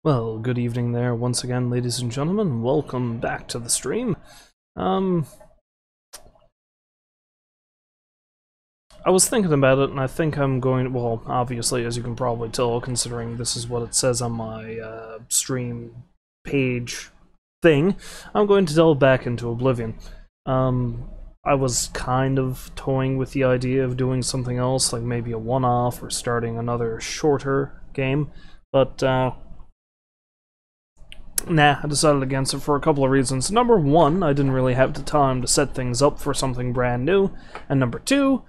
Well, good evening there once again, ladies and gentlemen. Welcome back to the stream. I was thinking about it, and I think I'm going, well, obviously, as you can probably tell, considering this is what it says on my stream page thing, I'm going to delve back into Oblivion. I was kind of toying with the idea of doing something else, like maybe a one-off or starting another shorter game, but nah, I decided against it for a couple of reasons. Number one, I didn't really have the time to set things up for something brand new, and number two,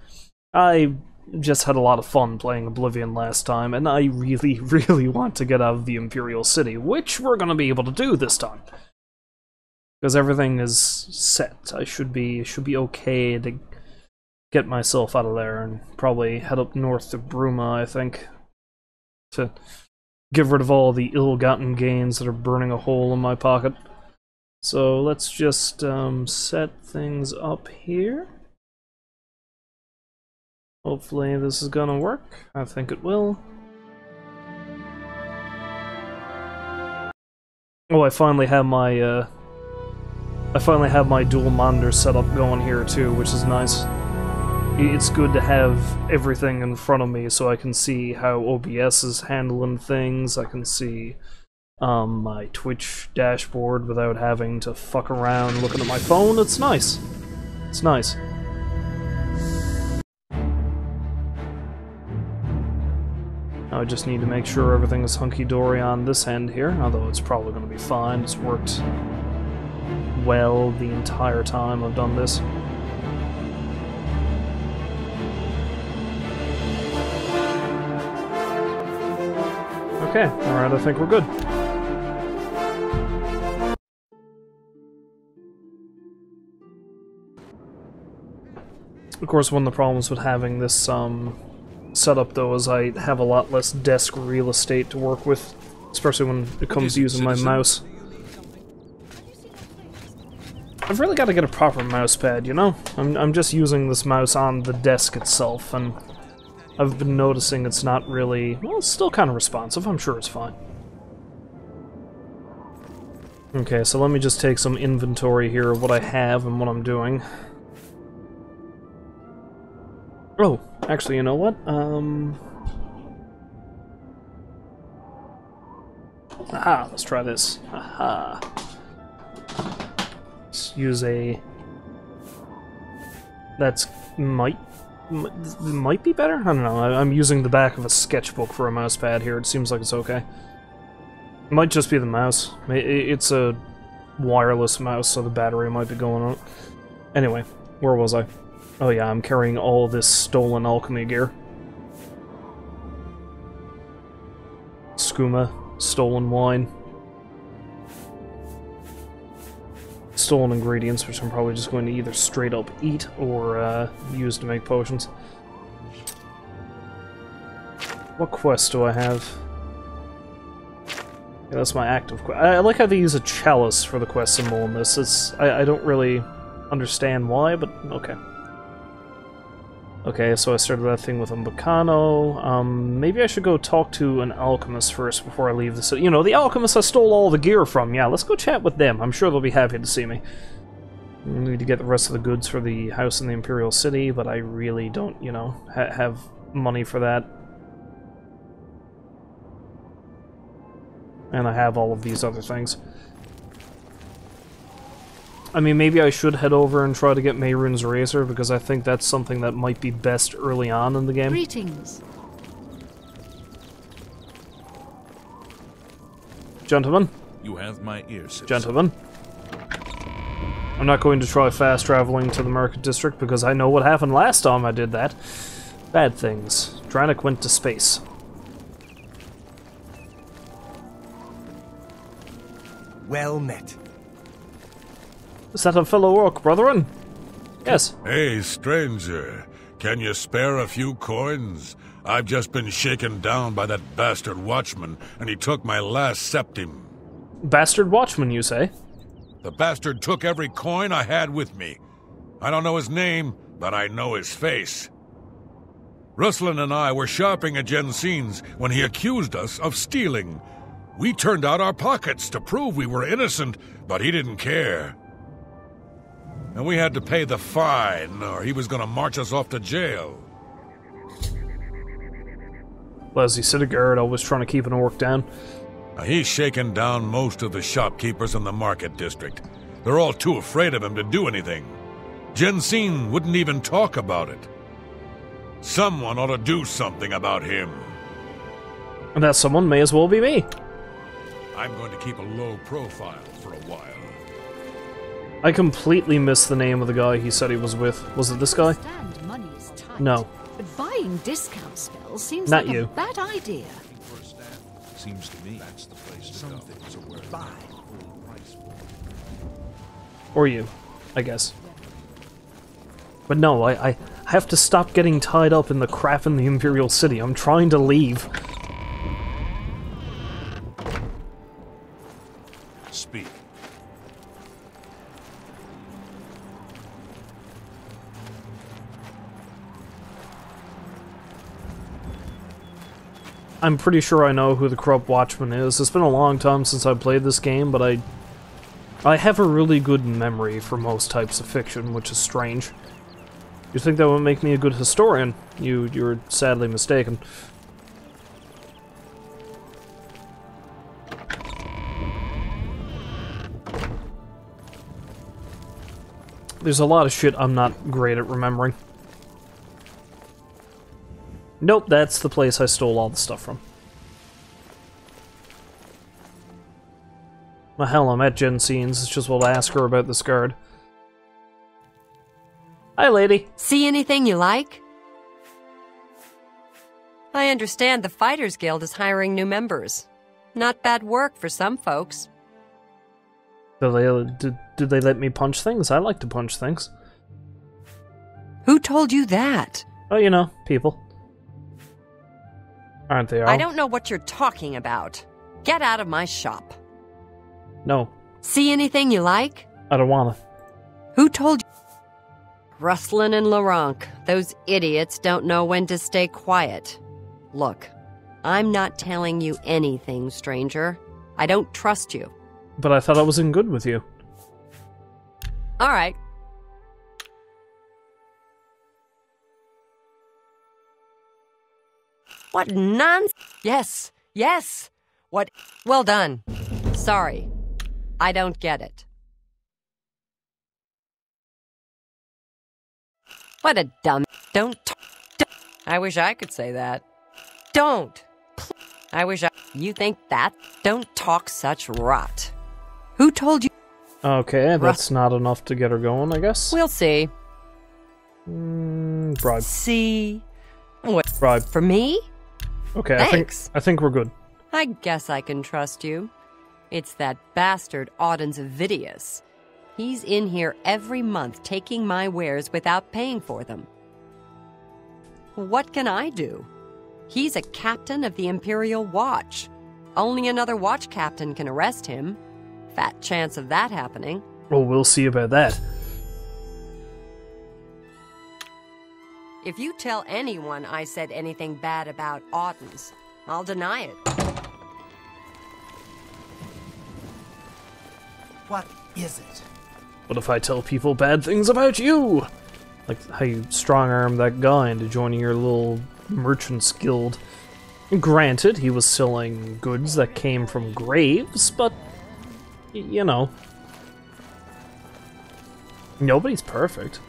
I just had a lot of fun playing Oblivion last time, and I really, really want to get out of the Imperial City, which we're gonna be able to do this time. Because everything is set. I should be okay to get myself out of there and probably head up north to Bruma, I think, to get rid of all the ill-gotten gains that are burning a hole in my pocket. So let's just set things up here. Hopefully this is gonna work. I think it will. Oh, I finally have my dual monitor setup going here too, which is nice. It's good to have everything in front of me so I can see how OBS is handling things. I can see my Twitch dashboard without having to fuck around looking at my phone. It's nice. It's nice. I just need to make sure everything is hunky-dory on this end here, although it's probably going to be fine. It's worked well the entire time I've done this. Okay, alright, I think we're good. Of course, one of the problems with having this setup, though, is I have a lot less desk real estate to work with, especially when it comes to using my mouse. I've really got to get a proper mouse pad, you know? I'm just using this mouse on the desk itself, and I've been noticing it's not really... well, it's still kind of responsive. I'm sure it's fine. Okay, so let me just take some inventory here of what I have and what I'm doing. Oh, actually, you know what? Aha, let's try this. Aha. Let's use a... that's... might be better? I don't know. I'm using the back of a sketchbook for a mouse pad here. It seems like it's okay. It might just be the mouse. It's a wireless mouse, so the battery might be going on. Anyway, where was I? Oh yeah, I'm carrying all this stolen alchemy gear. Skooma, stolen wine. Stolen ingredients, which I'm probably just going to either straight up eat or use to make potions. What quest do I have? Yeah, that's my active quest. I like how they use a chalice for the quest symbol in this. I don't really understand why, but okay. Okay, so I started that thing with Mbakano. Maybe I should go talk to an alchemist first before I leave the city. You know, the alchemist I stole all the gear from. Yeah, let's go chat with them. I'm sure they'll be happy to see me. I need to get the rest of the goods for the house in the Imperial City, but I really don't, you know, have money for that. And I have all of these other things. I mean, maybe I should head over and try to get Mehrunes Razor, because I think that's something that might be best early on in the game. Greetings. Gentlemen. You have my ear, citizen. Gentlemen. I'm not going to try fast traveling to the Market District, because I know what happened last time I did that. Bad things. Dranik went to space. Well met. Is that a fellow orc, brethren? Yes. Hey, stranger. Can you spare a few coins? I've just been shaken down by that bastard watchman, and he took my last septim. Bastard watchman, you say? The bastard took every coin I had with me. I don't know his name, but I know his face. Ruslan and I were shopping at Jensen's when he accused us of stealing. We turned out our pockets to prove we were innocent, but he didn't care. And we had to pay the fine, or he was gonna march us off to jail. Leslie Sittigard always trying to keep an orc down. He's shaken down most of the shopkeepers in the market district. They're all too afraid of him to do anything. Jensine wouldn't even talk about it. Someone ought to do something about him. And that someone may as well be me. I'm going to keep a low profile for a while. I completely missed the name of the guy he said he was with. Was it this guy? Money is tight, No. but buying discount spells seems Not like you. a bad idea. Seems to me that's the place to Some go. things are worth buying. Or you, I guess. But no, I have to stop getting tied up in the crap in the Imperial City. I'm trying to leave. Speak. I'm pretty sure I know who the Corrupt Watchman is. It's been a long time since I played this game, but I have a really good memory for most types of fiction, which is strange. You'd think that would make me a good historian. You're sadly mistaken. There's a lot of shit I'm not great at remembering. Nope, that's the place I stole all the stuff from. Well, hell, I'm at Jensine's. It's just we'll ask her about this guard. Hi, lady. See anything you like? I understand the Fighters Guild is hiring new members. Not bad work for some folks. Do they let me punch things? I like to punch things. Who told you that? Oh, you know, people. Aren't they all? I don't know what you're talking about. Get out of my shop. No, See anything you like? I don't wanna. Who told you? Rustlin and Laronk, those idiots don't know when to stay quiet. Look, I'm not telling you anything, stranger. I don't trust you. But I thought I was in good with you. All right. What nonsense? Yes, yes. What? Well done. Sorry. I don't get it. What a dumb... Don't... I wish I could say that. Don't. I wish I... You think that? Don't talk such rot. Who told you? Okay, that's not enough to get her going, I guess. We'll see. Bribe. See? What? Bribe. For me? Okay, Thanks. I think we're good. I guess I can trust you. It's that bastard Auden's Vidius. He's in here every month taking my wares without paying for them. What can I do? He's a captain of the Imperial Watch. Only another watch captain can arrest him. Fat chance of that happening. Well, we'll see about that. If you tell anyone I said anything bad about Auden's, I'll deny it. What is it? What if I tell people bad things about you? Like how you strong-arm that guy into joining your little merchant's guild. Granted, he was selling goods that came from graves, but, you know. Nobody's perfect.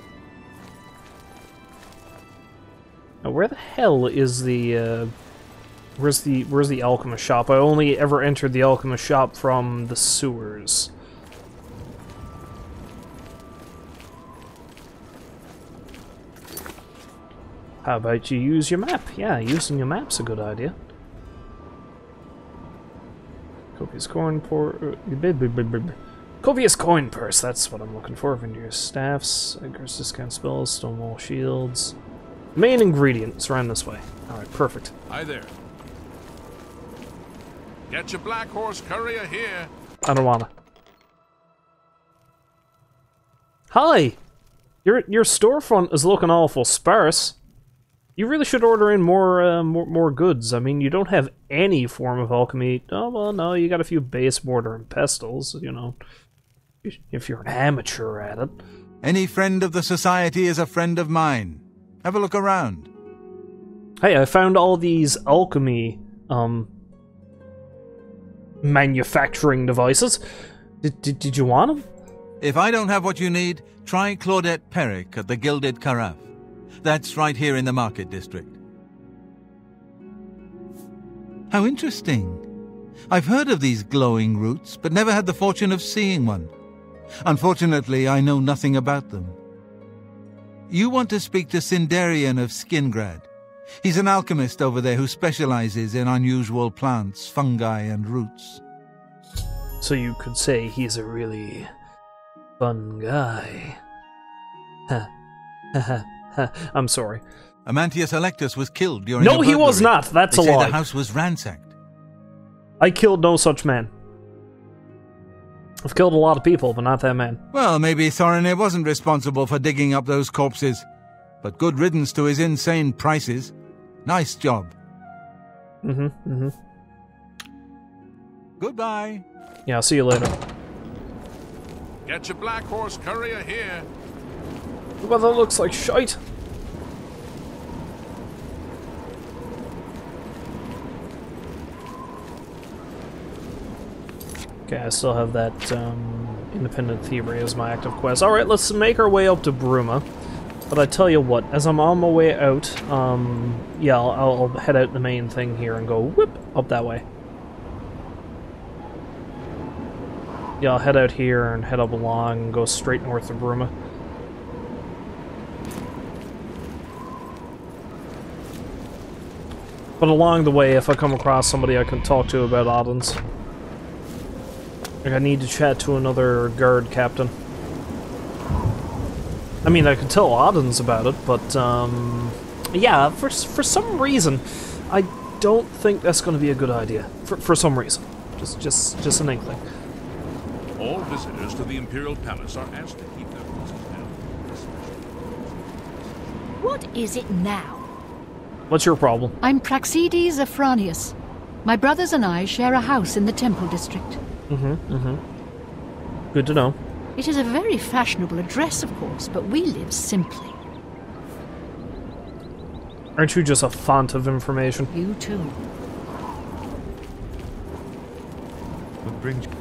Now, where the hell is the, where's the alchemist shop? I only ever entered the alchemist shop from the sewers. How about you use your map? Yeah, using your map's a good idea. Copious coin Copious coin purse, that's what I'm looking for. Vendor's staffs, Edgar's discount spells, stonewall shields. Main ingredients around this way. Alright, perfect. Hi there. Get your black horse courier here. I don't wanna. Hi! Your storefront is looking awful sparse. You really should order in more goods. I mean, you don't have any form of alchemy. Oh, well, no, you got a few base mortar and pestles, you know. If you're an amateur at it. Any friend of the society is a friend of mine. Have a look around. Hey, I found all these alchemy, manufacturing devices. Did you want them? If I don't have what you need, try Claudette Perrick at the Gilded Carafe. That's right here in the Market District. How interesting. I've heard of these glowing roots, but never had the fortune of seeing one. Unfortunately, I know nothing about them. You want to speak to Sindarian of Skingrad. He's an alchemist over there who specializes in unusual plants, fungi, and roots. So you could say he's a really fun guy. I'm sorry. Amantius Electus was killed during No, a he was burglary. not. That's They a say lie. the house was ransacked. I killed no such man. I've killed a lot of people, but not that man. Well, maybe Thorinir wasn't responsible for digging up those corpses. But good riddance to his insane prices. Nice job. Goodbye. Yeah, I'll see you later. Get your black horse courier here. The weather looks like shite. Okay, I still have that independent thievery as my active quest. Alright, let's make our way up to Bruma. But I tell you what, as I'm on my way out, yeah, I'll head out the main thing here and go whoop up that way. Yeah, I'll head out here and head up along and go straight north of Bruma. But along the way, if I come across somebody I can talk to about Odin's. Like, I need to chat to another guard captain. I mean, I could tell Odin's about it, but, yeah, for some reason, I don't think that's going to be a good idea. For some reason. Just an inkling. All visitors to the Imperial Palace are asked to keep their voices down. What is it now? What's your problem? I'm Praxides Afranius. My brothers and I share a house in the Temple District. Good to know. It is a very fashionable address, of course, but we live simply. Aren't you just a font of information? You too. What brings you?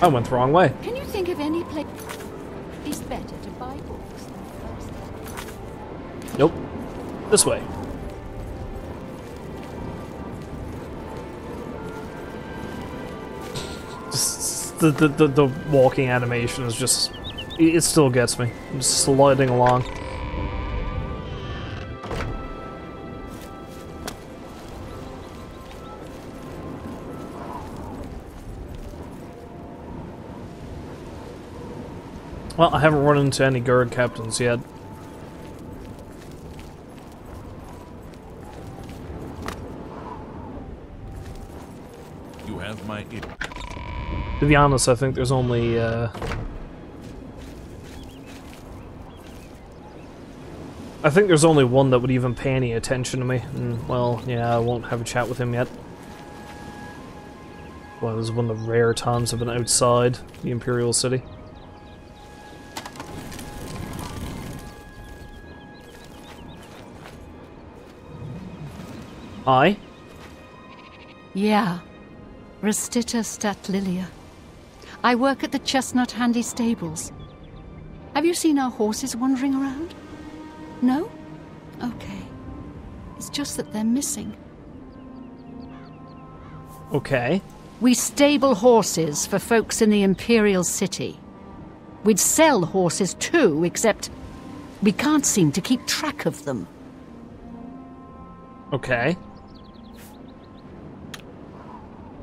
I went the wrong way. Can you think of any place it's better to buy books than first? Nope. This way. Just the walking animation is just... It still gets me. I'm just sliding along. Well, I haven't run into any guard captains yet. You have my ear. To be honest, I think there's only, I think there's only one that would even pay any attention to me, and, well, yeah, I won't have a chat with him yet. Well, this is one of the rare times I've been outside the Imperial City. Hi? Yeah. Restita Stat Lilia. I work at the Chestnut Handy Stables. Have you seen our horses wandering around? No? Okay. It's just that they're missing. Okay. We stable horses for folks in the Imperial City. We'd sell horses too, except we can't seem to keep track of them. Okay.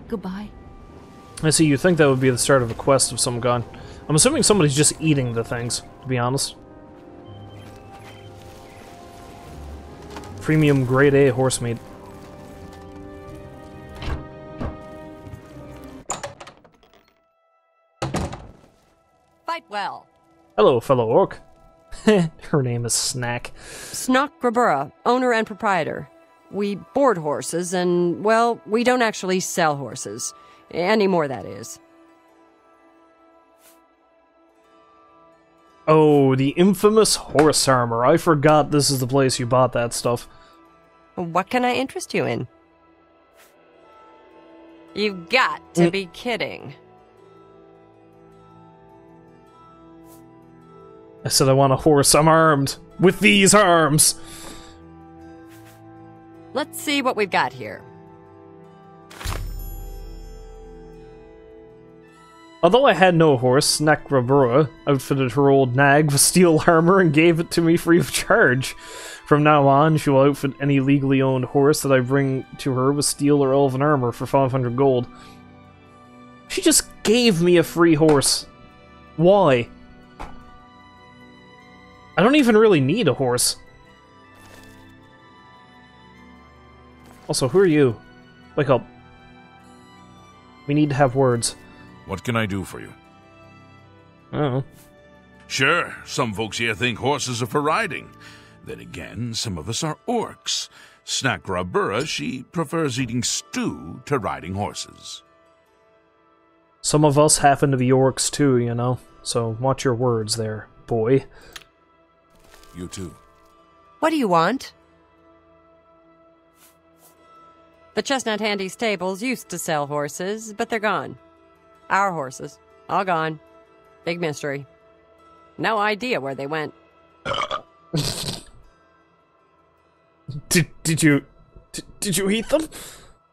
Goodbye. I see, you think that would be the start of a quest of some kind. I'm assuming somebody's just eating the things, to be honest. Premium grade A horse meat. Fight well. Hello, fellow orc. Her name is Snack. Snock Grabura, owner and proprietor. We board horses and, well, we don't actually sell horses. Anymore, that is. Oh, the infamous horse armor. I forgot this is the place you bought that stuff. What can I interest you in? You've got to be kidding. I said I want a horse. I'm armed. With these arms! Let's see what we've got here. Although I had no horse, Nakrabura outfitted her old nag with steel armor and gave it to me free of charge. From now on, she will outfit any legally owned horse that I bring to her with steel or elven armor for 500 gold. She just gave me a free horse. Why? I don't even really need a horse. Also, who are you? Wake up. We need to have words. What can I do for you? Oh. Sure, some folks here think horses are for riding. Then again, some of us are orcs. Snakrabura, she prefers eating stew to riding horses. Some of us happen to be orcs too, you know. So watch your words there, boy. You too. What do you want? The Chestnut Handy stables used to sell horses, but they're gone. Our horses. All gone. Big mystery. No idea where they went. Did you eat them?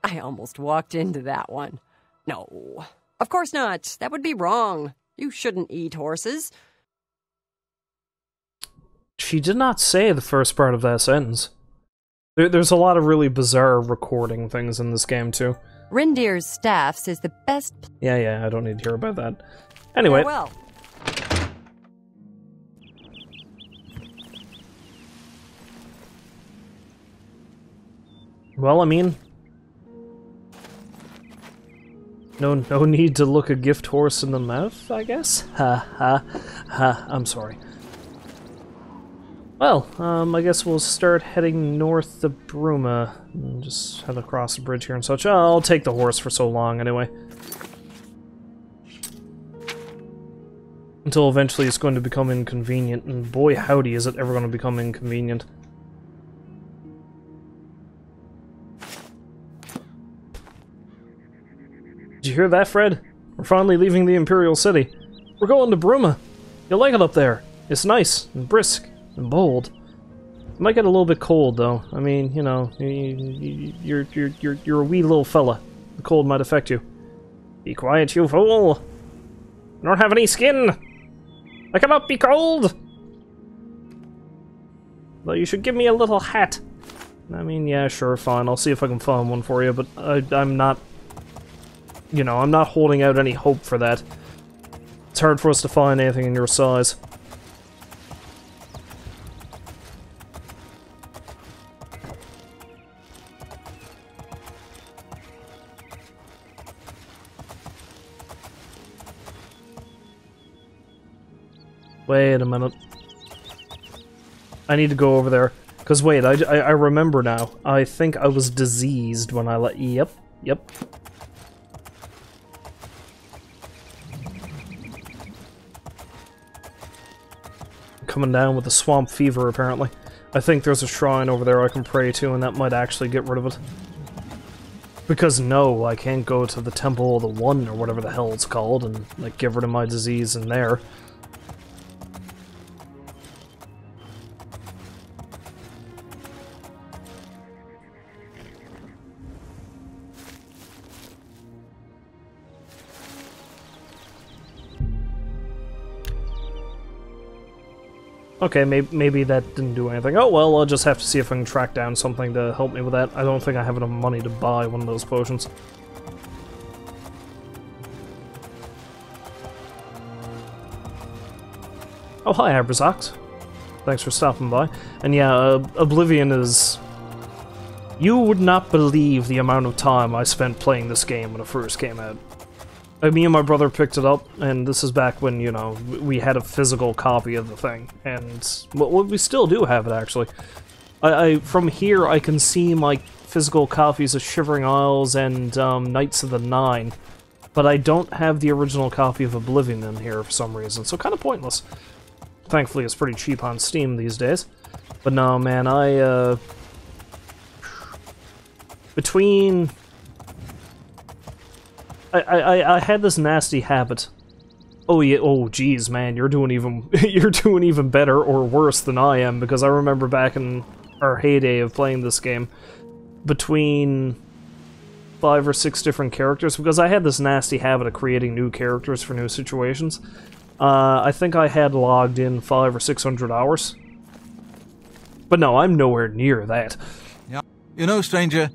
I almost walked into that one. No. Of course not. That would be wrong. You shouldn't eat horses. She did not say the first part of that sentence. There's a lot of really bizarre recording things in this game, too. Rindir's staffs is the best... Yeah, I don't need to hear about that. Anyway. Farewell. Well, I mean... No need to look a gift horse in the mouth, I guess? Ha. I'm sorry. Well, I guess we'll start heading north to Bruma. And just head across the bridge here and such. I'll take the horse for so long, anyway. Until eventually it's going to become inconvenient, and boy howdy is it ever going to become inconvenient. Did you hear that, Fred? We're finally leaving the Imperial City. We're going to Bruma. You'll like it up there. It's nice and brisk and bold. It might get a little bit cold, though. I mean, you know, you're a wee little fella. The cold might affect you. Be quiet, you fool! I don't have any skin! I cannot be cold! Though you should give me a little hat. I mean, yeah, sure, fine. I'll see if I can find one for you, but I'm not... You know, I'm not holding out any hope for that. It's hard for us to find anything in your size. Wait a minute. I need to go over there. Because wait, I remember now. I think I was diseased when I let... Yep. Coming down with the swamp fever, apparently. I think there's a shrine over there I can pray to, and that might actually get rid of it. Because no, I can't go to the Temple of the One, or whatever the hell it's called, and, like, get rid of my disease in there. Okay, maybe that didn't do anything. Oh well, I'll just have to see if I can track down something to help me with that. I don't think I have enough money to buy one of those potions. Oh, hi, Abrazox. Thanks for stopping by. And yeah, Oblivion is... You would not believe the amount of time I spent playing this game when it first came out. Me and my brother picked it up, and this is back when, you know, we had a physical copy of the thing. And, well, we still do have it, actually. From here, I can see my physical copies of Shivering Isles and Knights of the Nine, but I don't have the original copy of Oblivion in here for some reason, so kind of pointless. Thankfully, it's pretty cheap on Steam these days. But no, man, between... I had this nasty habit. Oh yeah, oh geez, man, you're doing even better or worse than I am, because I remember back in our heyday of playing this game, between 5 or 6 different characters, because I had this nasty habit of creating new characters for new situations. I think I had logged in 500 or 600 hours. But no, I'm nowhere near that. Yeah. You know, stranger,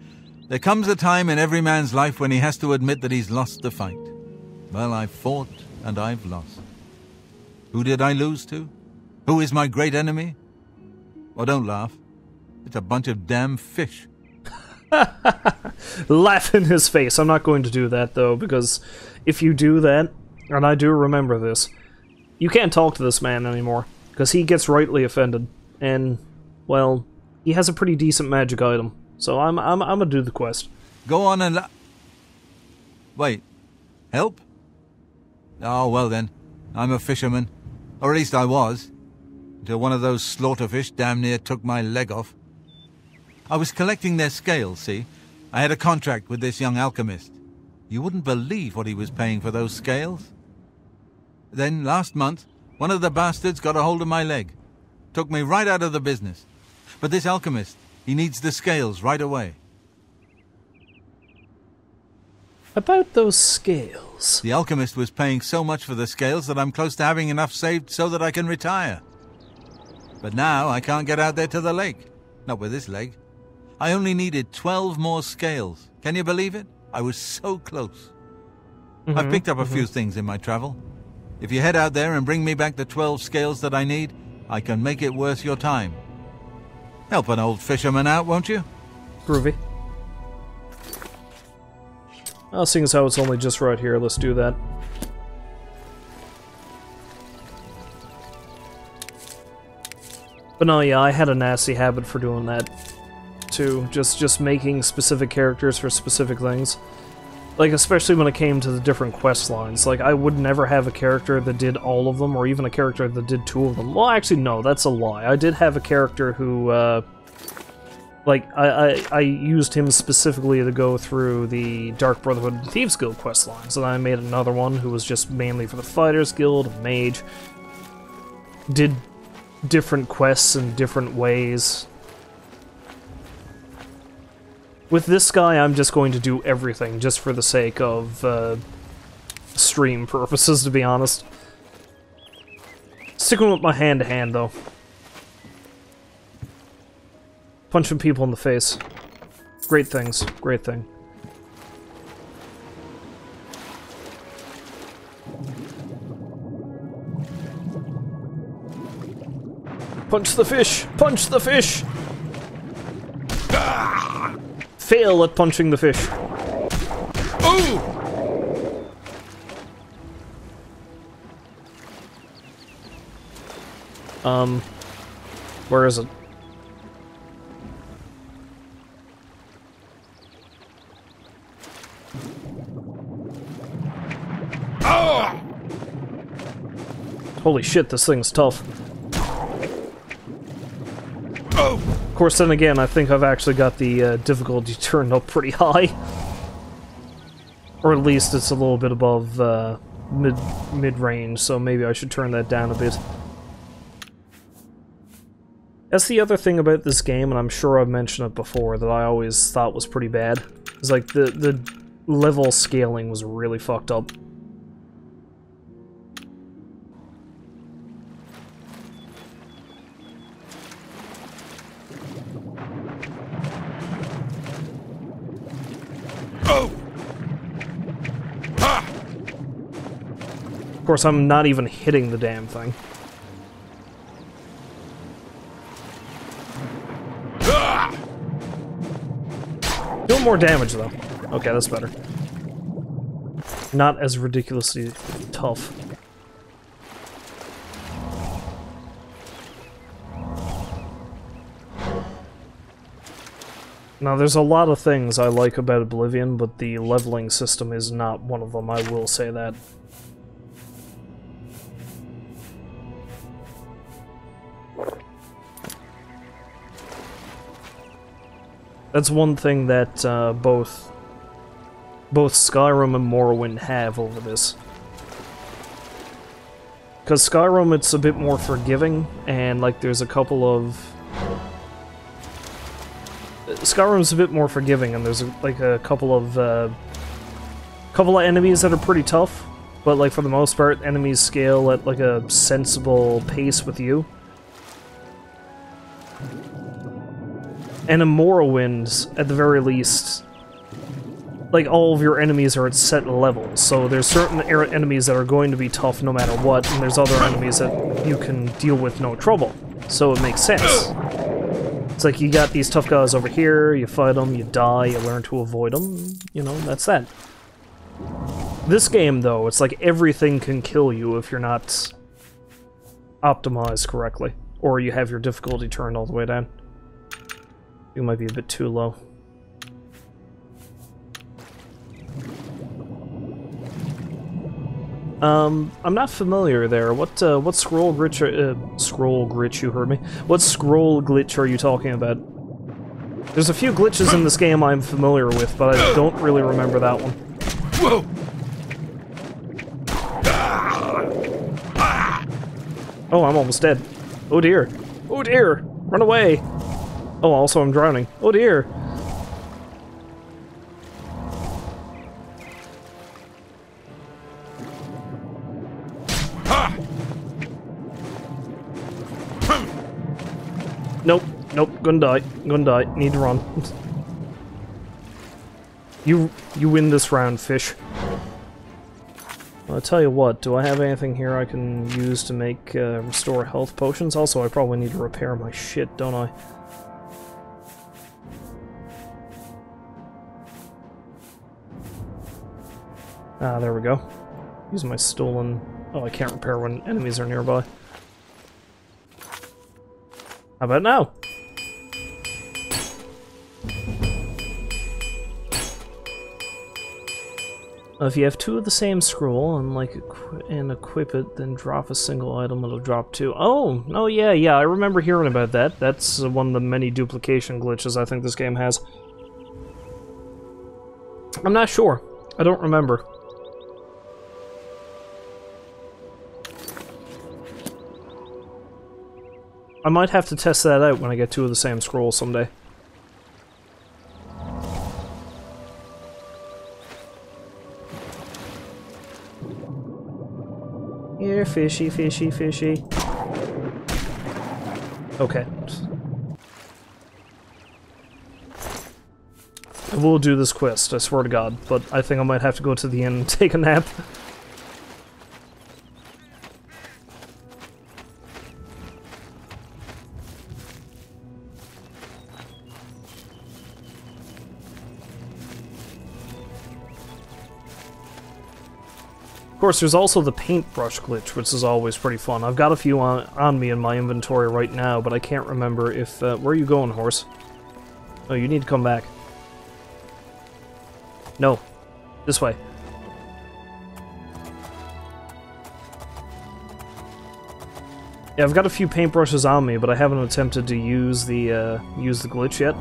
there comes a time in every man's life when he has to admit that he's lost the fight. Well, I've fought and I've lost. Who did I lose to? Who is my great enemy? Oh, don't laugh. It's a bunch of damn fish. Laugh in his face. I'm not going to do that, though, because if you do that, and I do remember this, you can't talk to this man anymore, because he gets rightly offended, and, well, he has a pretty decent magic item, so I'm gonna do the quest. Go on and wait. Help? Oh, well then. I'm a fisherman. Or at least I was. Until one of those slaughterfish damn near took my leg off. I was collecting their scales, see? I had a contract with this young alchemist. You wouldn't believe what he was paying for those scales. Then, last month, one of the bastards got a hold of my leg. Took me right out of the business. But this alchemist, he needs the scales right away. About those scales... The alchemist was paying so much for the scales that I'm close to having enough saved so that I can retire. But now I can't get out there to the lake. Not with this leg. I only needed 12 more scales. Can you believe it? I was so close. I've picked up a few things in my travel. If you head out there and bring me back the 12 scales that I need, I can make it worth your time. Help an old fisherman out, won't you? Groovy. Well, seeing as how it's only just right here, let's do that. But no, yeah, I had a nasty habit for doing that, too. Just making specific characters for specific things. Like, especially when it came to the different quest lines. Like, I would never have a character that did all of them, or even a character that did 2 of them. Well, actually, no, that's a lie. I did have a character who, like, I used him specifically to go through the Dark Brotherhood and Thieves Guild quest lines, and I made another one who was just mainly for the Fighters Guild, a mage. Did different quests in different ways. With this guy, I'm just going to do everything, just for the sake of, stream purposes, to be honest. Sticking with my hand-to-hand, though. Punching people in the face. Great things. Great thing. Punch the fish! Punch the fish! Ah! Fail at punching the fish. Ooh! Where is it? Oh! Holy shit, this thing's tough. Oh! Of course, then again, I think I've actually got the difficulty turned up pretty high. Or at least it's a little bit above mid-range, so maybe I should turn that down a bit. That's the other thing about this game, and I'm sure I've mentioned it before, that I always thought was pretty bad. It's like, the level scaling was really fucked up. Of course, I'm not even hitting the damn thing. Doing more damage, though. Okay, that's better. not as ridiculously tough. Now, there's a lot of things I like about Oblivion, but the leveling system is not one of them, I will say that. That's one thing that both Skyrim and Morrowind have over this. Because Skyrim, it's a bit more forgiving, and like there's a couple of... Skyrim's a bit more forgiving, and there's like a couple of enemies that are pretty tough, but like for the most part, enemies scale at like a sensible pace with you. And in Morrowind, at the very least, like all of your enemies are at set levels, so there's certain enemies that are going to be tough no matter what, and there's other enemies that you can deal with no trouble. So it makes sense. It's like you got these tough guys over here, you fight them, you die, you learn to avoid them, you know, that's that. This game, though, it's like everything can kill you if you're not optimized correctly, or you have your difficulty turned all the way down. You might be a bit too low. I'm not familiar there. What scroll glitch you heard me? What scroll glitch are you talking about? There's a few glitches in this game I'm familiar with, but I don't really remember that one. Whoa! Oh, I'm almost dead. Oh dear. Oh dear! Run away! Oh, also I'm drowning. Oh dear! Nope, nope, gonna die, need to run. You win this round, fish. Well, I'll tell you what, do I have anything here I can use to make restore health potions? Also, I probably need to repair my shit, don't I? Ah, there we go. Use my stolen... Oh, I can't repair when enemies are nearby. How about now? If you have two of the same scroll and equip it, then drop a single item, it'll drop two. Oh, yeah, I remember hearing about that. That's one of the many duplication glitches I think this game has. I'm not sure. I don't remember. I might have to test that out when I get two of the same scrolls someday. Here, fishy, fishy, fishy. Okay. I will do this quest, I swear to God, but I think I might have to go to the inn and take a nap. Of course, there's also the Paintbrush Glitch, which is always pretty fun. I've got a few on me in my inventory right now, but I can't remember if... where are you going, horse? Oh, you need to come back. No. This way. Yeah, I've got a few paintbrushes on me, but I haven't attempted to use the glitch yet.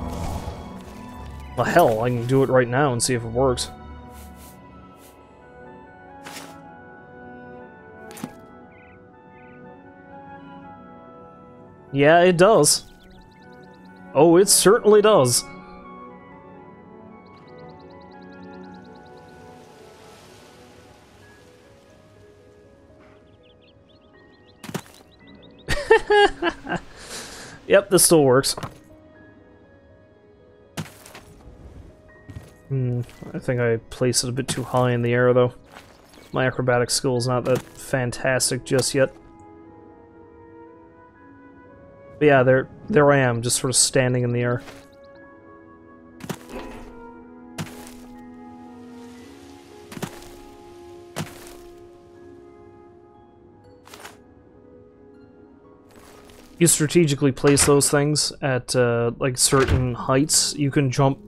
Well, hell, I can do it right now and see if it works. Yeah, it does. Oh, it certainly does. Yep, this still works. I think I placed it a bit too high in the air, though. My acrobatic skill is not that fantastic just yet. But yeah, there I am, just sort of standing in the air. you strategically place those things at like certain heights, you can jump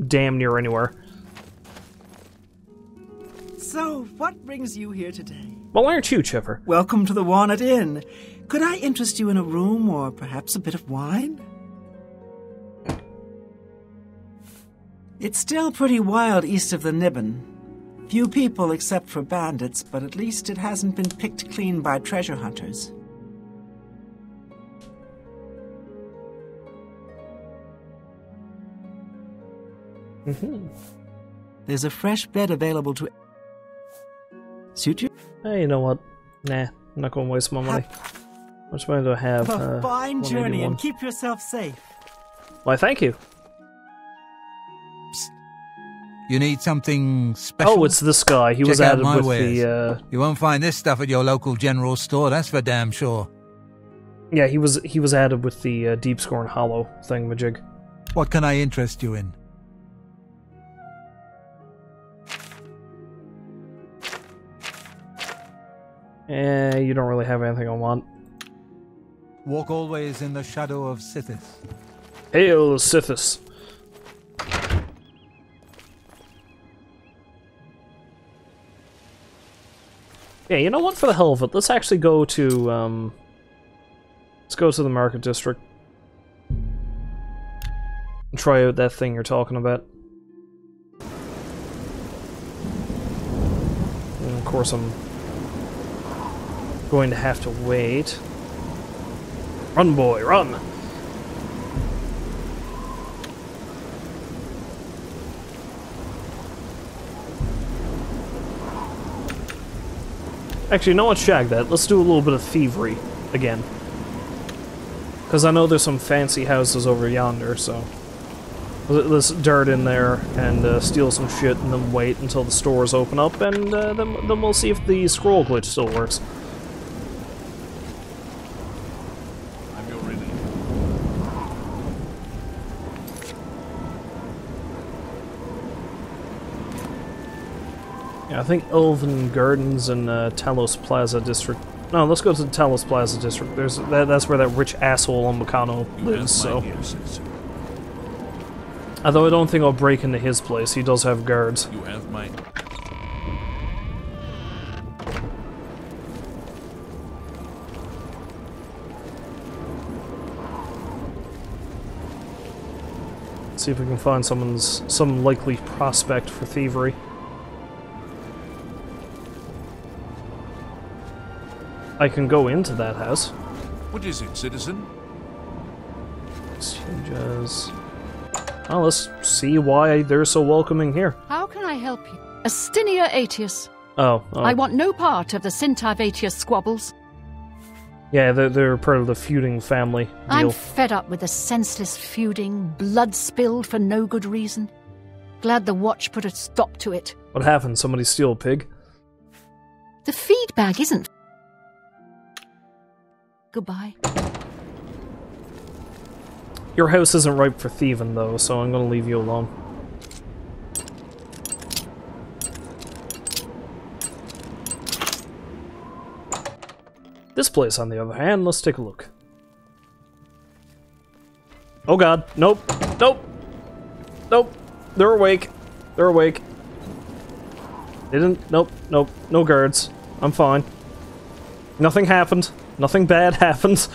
damn near anywhere. So, what brings you here today? Well, aren't you, Chipper? Welcome to the Walnut Inn. Could I interest you in a room or perhaps a bit of wine? It's still pretty wild east of the Nibbin. Few people except for bandits, but at least it hasn't been picked clean by treasure hunters. There's a fresh bed available to... Suit you? Hey, you know what? Nah, I'm not going to waste my money. How much money do I have? Have a fine journey 181. and keep yourself safe. Why, thank you. You need something special? Oh, it's this guy. He was Check out added my with wares. the... You won't find this stuff at your local general store, that's for damn sure. Yeah, he was added with the Deep Scorn Hollow thingamajig. What can I interest you in? You don't really have anything I want. Walk always in the shadow of Sithis. Hail, Sithis. Yeah, you know what? For the hell of it, let's actually go to, let's go to the Market District. And try out that thing you're talking about. And of course, I'm going to have to wait. Run, boy, run! Actually, you know what? Shag that. Let's do a little bit of thievery again. Because I know there's some fancy houses over yonder, so... Let's dart in there and steal some shit and then wait until the stores open up, and then we'll see if the scroll glitch still works. I'm your ready. Yeah, I think Elven Gardens and Talos Plaza District. No, let's go to the Talos Plaza District. That's where that rich asshole on Meccano lives, so... Although I don't think I'll break into his place. He does have guards. You have my... See if we can find some likely prospect for thievery. I can go into that house. What is it, citizen? Exchanges. Well, let's see why they're so welcoming here. How can I help you? Astinia Aetius. Oh. I want no part of the Sintiv Aetius squabbles. Yeah, they're part of the feuding family deal. I'm fed up with the senseless feuding, blood spilled for no good reason. Glad the Watch put a stop to it. What happened? Somebody steal a pig? The feed bag isn't. Goodbye. Your house isn't ripe for thieving, though, so I'm gonna leave you alone. This place, on the other hand, let's take a look. Oh god, nope, nope, nope, they're awake, they're awake. They didn't, nope, nope, no guards, I'm fine. Nothing happened, nothing bad happened.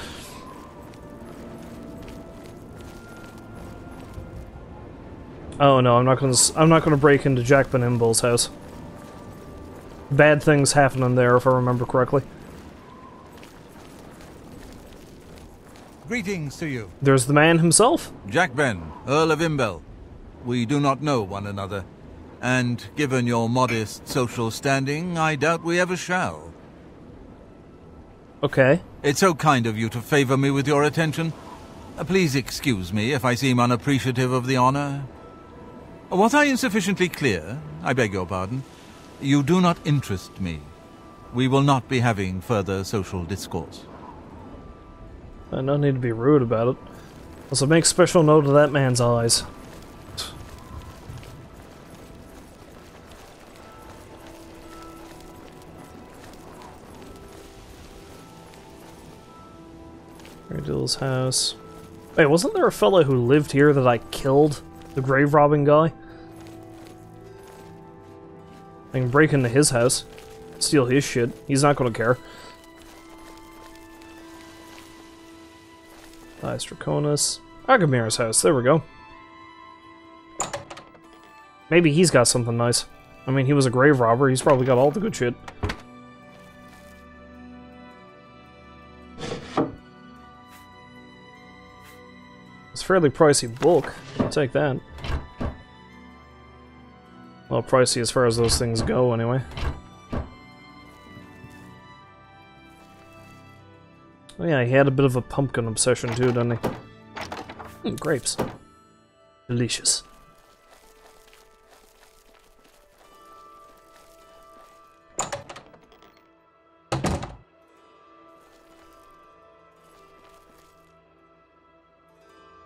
Oh no, I'm not gonna break into Jack Benimble's house. Bad things happen in there, if I remember correctly. Greetings to you. There's the man himself. Jack Ben, Earl of Imbel. We do not know one another, and given your modest social standing, I doubt we ever shall. Okay. It's so kind of you to favor me with your attention. Please excuse me if I seem unappreciative of the honor. Was I insufficiently clear? I beg your pardon. You do not interest me. We will not be having further social discourse. No need to be rude about it. Also, make special note of that man's eyes. Deal's house. Wait, wasn't there a fellow who lived here that I killed? The grave robbing guy? I can break into his house, steal his shit. He's not gonna care. Draconis. Agamir's house, there we go. Maybe he's got something nice. I mean, he was a grave robber, he's probably got all the good shit. It's a fairly pricey book. I'll take that. Well, pricey as far as those things go, anyway. Oh yeah, he had a bit of a pumpkin obsession too, didn't he? Grapes. Delicious.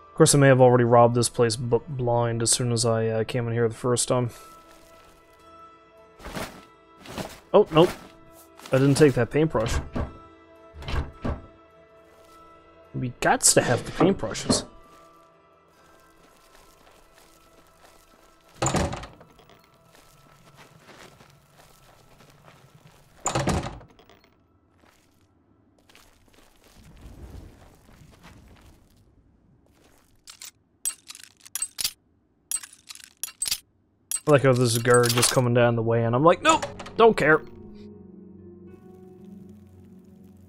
Of course, I may have already robbed this place blind as soon as I came in here the first time. Oh, nope. I didn't take that paintbrush. We gots to have the paintbrushes. I like how there's a guard just coming down the way, and I'm like, nope, don't care.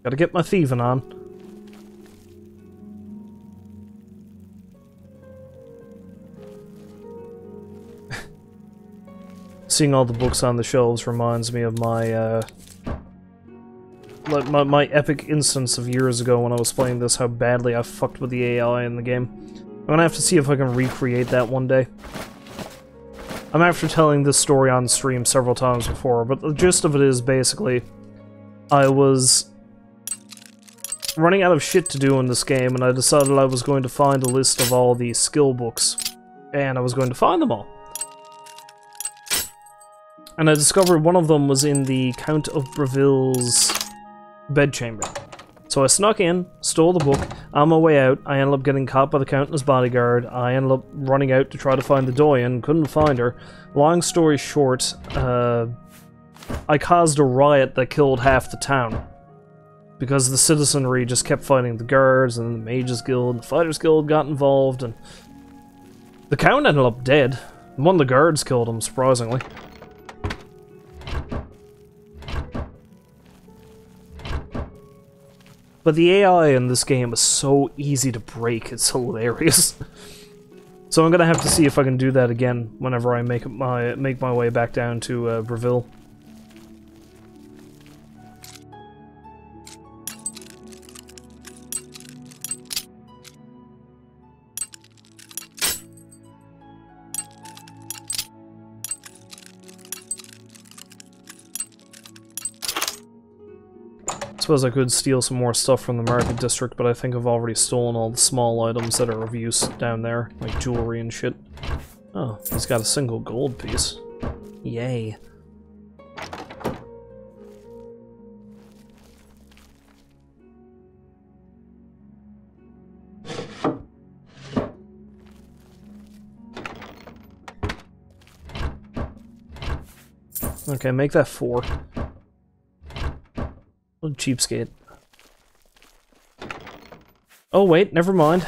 Gotta get my thieving on. Seeing all the books on the shelves reminds me of my, like my epic instance of years ago when I was playing this, how badly I fucked with the AI in the game. I'm gonna have to see if I can recreate that one day. I'm after telling this story on stream several times before, but the gist of it is basically, I was running out of shit to do in this game, and I decided I was going to find a list of all the skill books, and I was going to find them all. And I discovered one of them was in the Count of Breville's bedchamber. So I snuck in, stole the book. On my way out, I ended up getting caught by the Count and his bodyguard. I ended up running out to try to find the Doyen, couldn't find her. Long story short, I caused a riot that killed half the town. Because the citizenry just kept fighting the guards, and the Mages Guild and the Fighters Guild got involved, and the Count ended up dead. One of the guards killed him, surprisingly. But the AI in this game is so easy to break, it's hilarious. So I'm gonna have to see if I can do that again whenever I make my way back down to Breville. I suppose I could steal some more stuff from the market district, but I think I've already stolen all the small items that are of use down there, like jewelry and shit. Oh, he's got a single gold piece. Yay. Okay, make that 4. Cheapskate. Oh wait, never mind.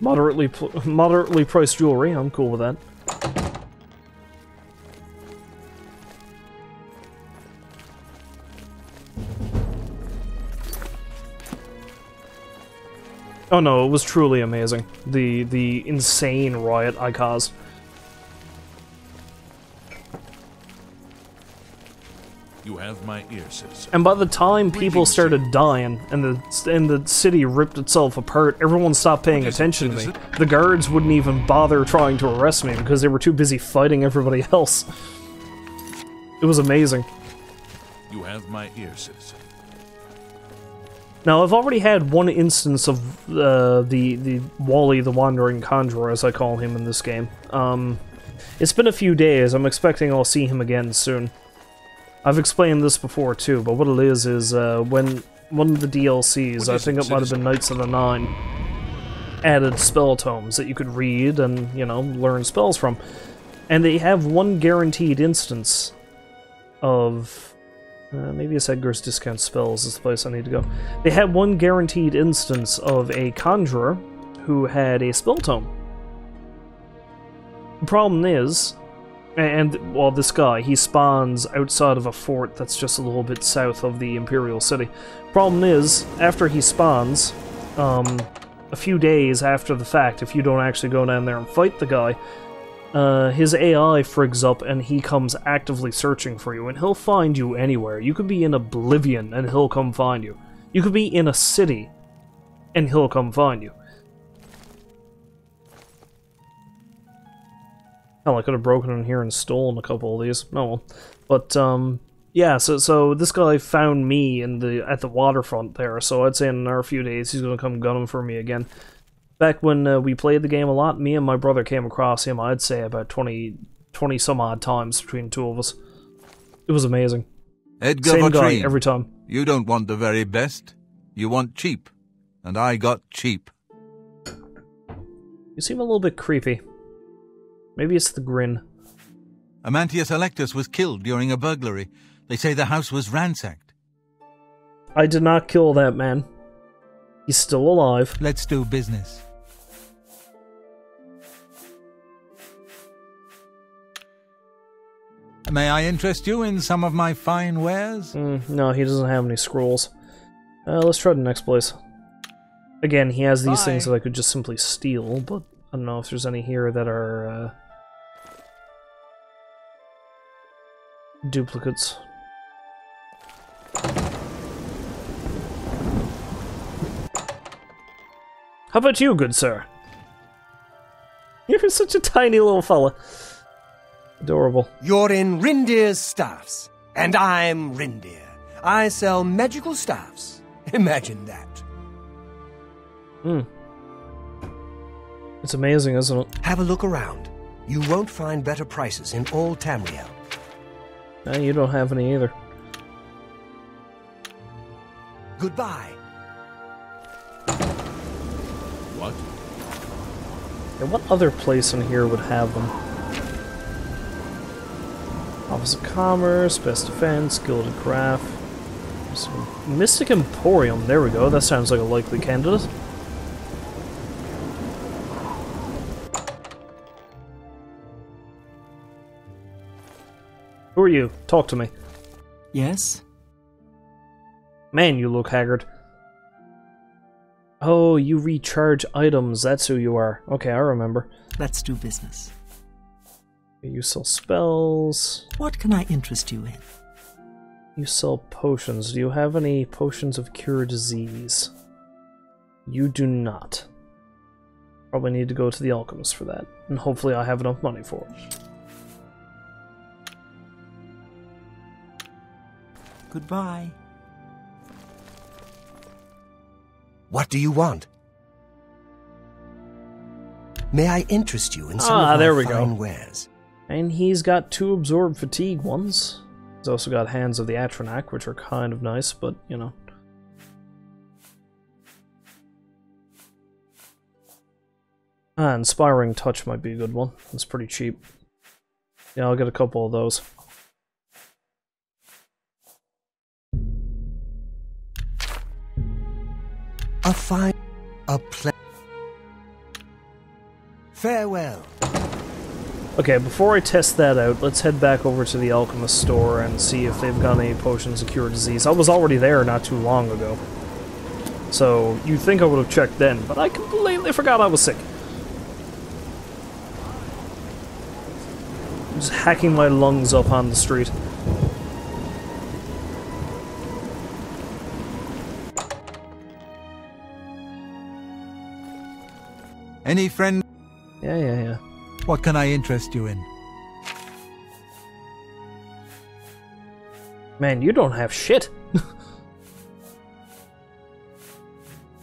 Moderately priced jewelry, I'm cool with that. Oh no, it was truly amazing. The insane riot I caused. You have my ear, citizen. And by the time people started dying and the city ripped itself apart, everyone stopped paying attention to me. The guards wouldn't even bother trying to arrest me because they were too busy fighting everybody else. It was amazing. You have my ear, citizen. Now, I've already had one instance of the Wally the Wandering Conjurer, as I call him in this game. It's been a few days. I'm expecting I'll see him again soon. I've explained this before too, but what it is when one of the DLCs, I think it might have been Knights of the Nine, added spell tomes that you could read and, you know, learn spells from. And they have one guaranteed instance of... maybe it's Edgar's Discount Spells is the place I need to go. They had one guaranteed instance of a conjurer who had a spell tome. The problem is, well, this guy, he spawns outside of a fort that's just a little bit south of the Imperial City. Problem is, after he spawns, a few days after the fact, if you don't actually go down there and fight the guy, his AI frigs up and he comes actively searching for you, and he'll find you anywhere. You could be in Oblivion and he'll come find you. You could be in a city and he'll come find you. Hell, I could have broken in here and stolen a couple of these. No, well. But, yeah, so this guy found me at the waterfront there, so I'd say in another few days he's gonna come gunning for me again. Back when we played the game a lot, me and my brother came across him, I'd say about 20 some odd times between the two of us. It was amazing. Edgar Same guy Vautrin, every time. you don't want the very best. You want cheap. And I got cheap. You seem a little bit creepy. Maybe it's the grin. Amantius Electus was killed during a burglary. They say the house was ransacked. I did not kill that man. He's still alive. Let's do business. May I interest you in some of my fine wares? No, he doesn't have any scrolls. Let's try the next place. Again, he has these things that I could just simply steal, but I don't know if there's any here that are duplicates. How about you, good sir? You're such a tiny little fella. Adorable. You're in Rindir's Staffs, and I'm Rindir. I sell magical staffs. Imagine that. It's amazing, isn't it? Have a look around. You won't find better prices in all Tamriel. You don't have any either. Goodbye. What? And what other place in here would have them? Office of Commerce, Best Defense, Gilded Craft. Mystic Emporium, there we go, that sounds like a likely candidate. Who are you? Talk to me. Yes? Man, you look haggard. Oh, you recharge items, that's who you are. Okay, I remember. Let's do business. You sell spells. What can I interest you in? You sell potions. Do you have any potions of cure disease? You do not. Probably need to go to the alchemist for that. And hopefully I have enough money for it. Goodbye. What do you want? May I interest you in some of there my we go. fine wares? And he's got 2 absorb fatigue ones. He's also got Hands of the Atronak, which are kind of nice, but, you know. Inspiring Touch might be a good one. It's pretty cheap. Yeah, I'll get a couple of those. Farewell. Okay, before I test that out, let's head back over to the alchemist store and see if they've got any potions of cure disease. I was already there not too long ago. So, you'd think I would have checked then, but I completely forgot I was sick. I'm just hacking my lungs up on the street. Any friend? Yeah. What can I interest you in? Man, you don't have shit. Of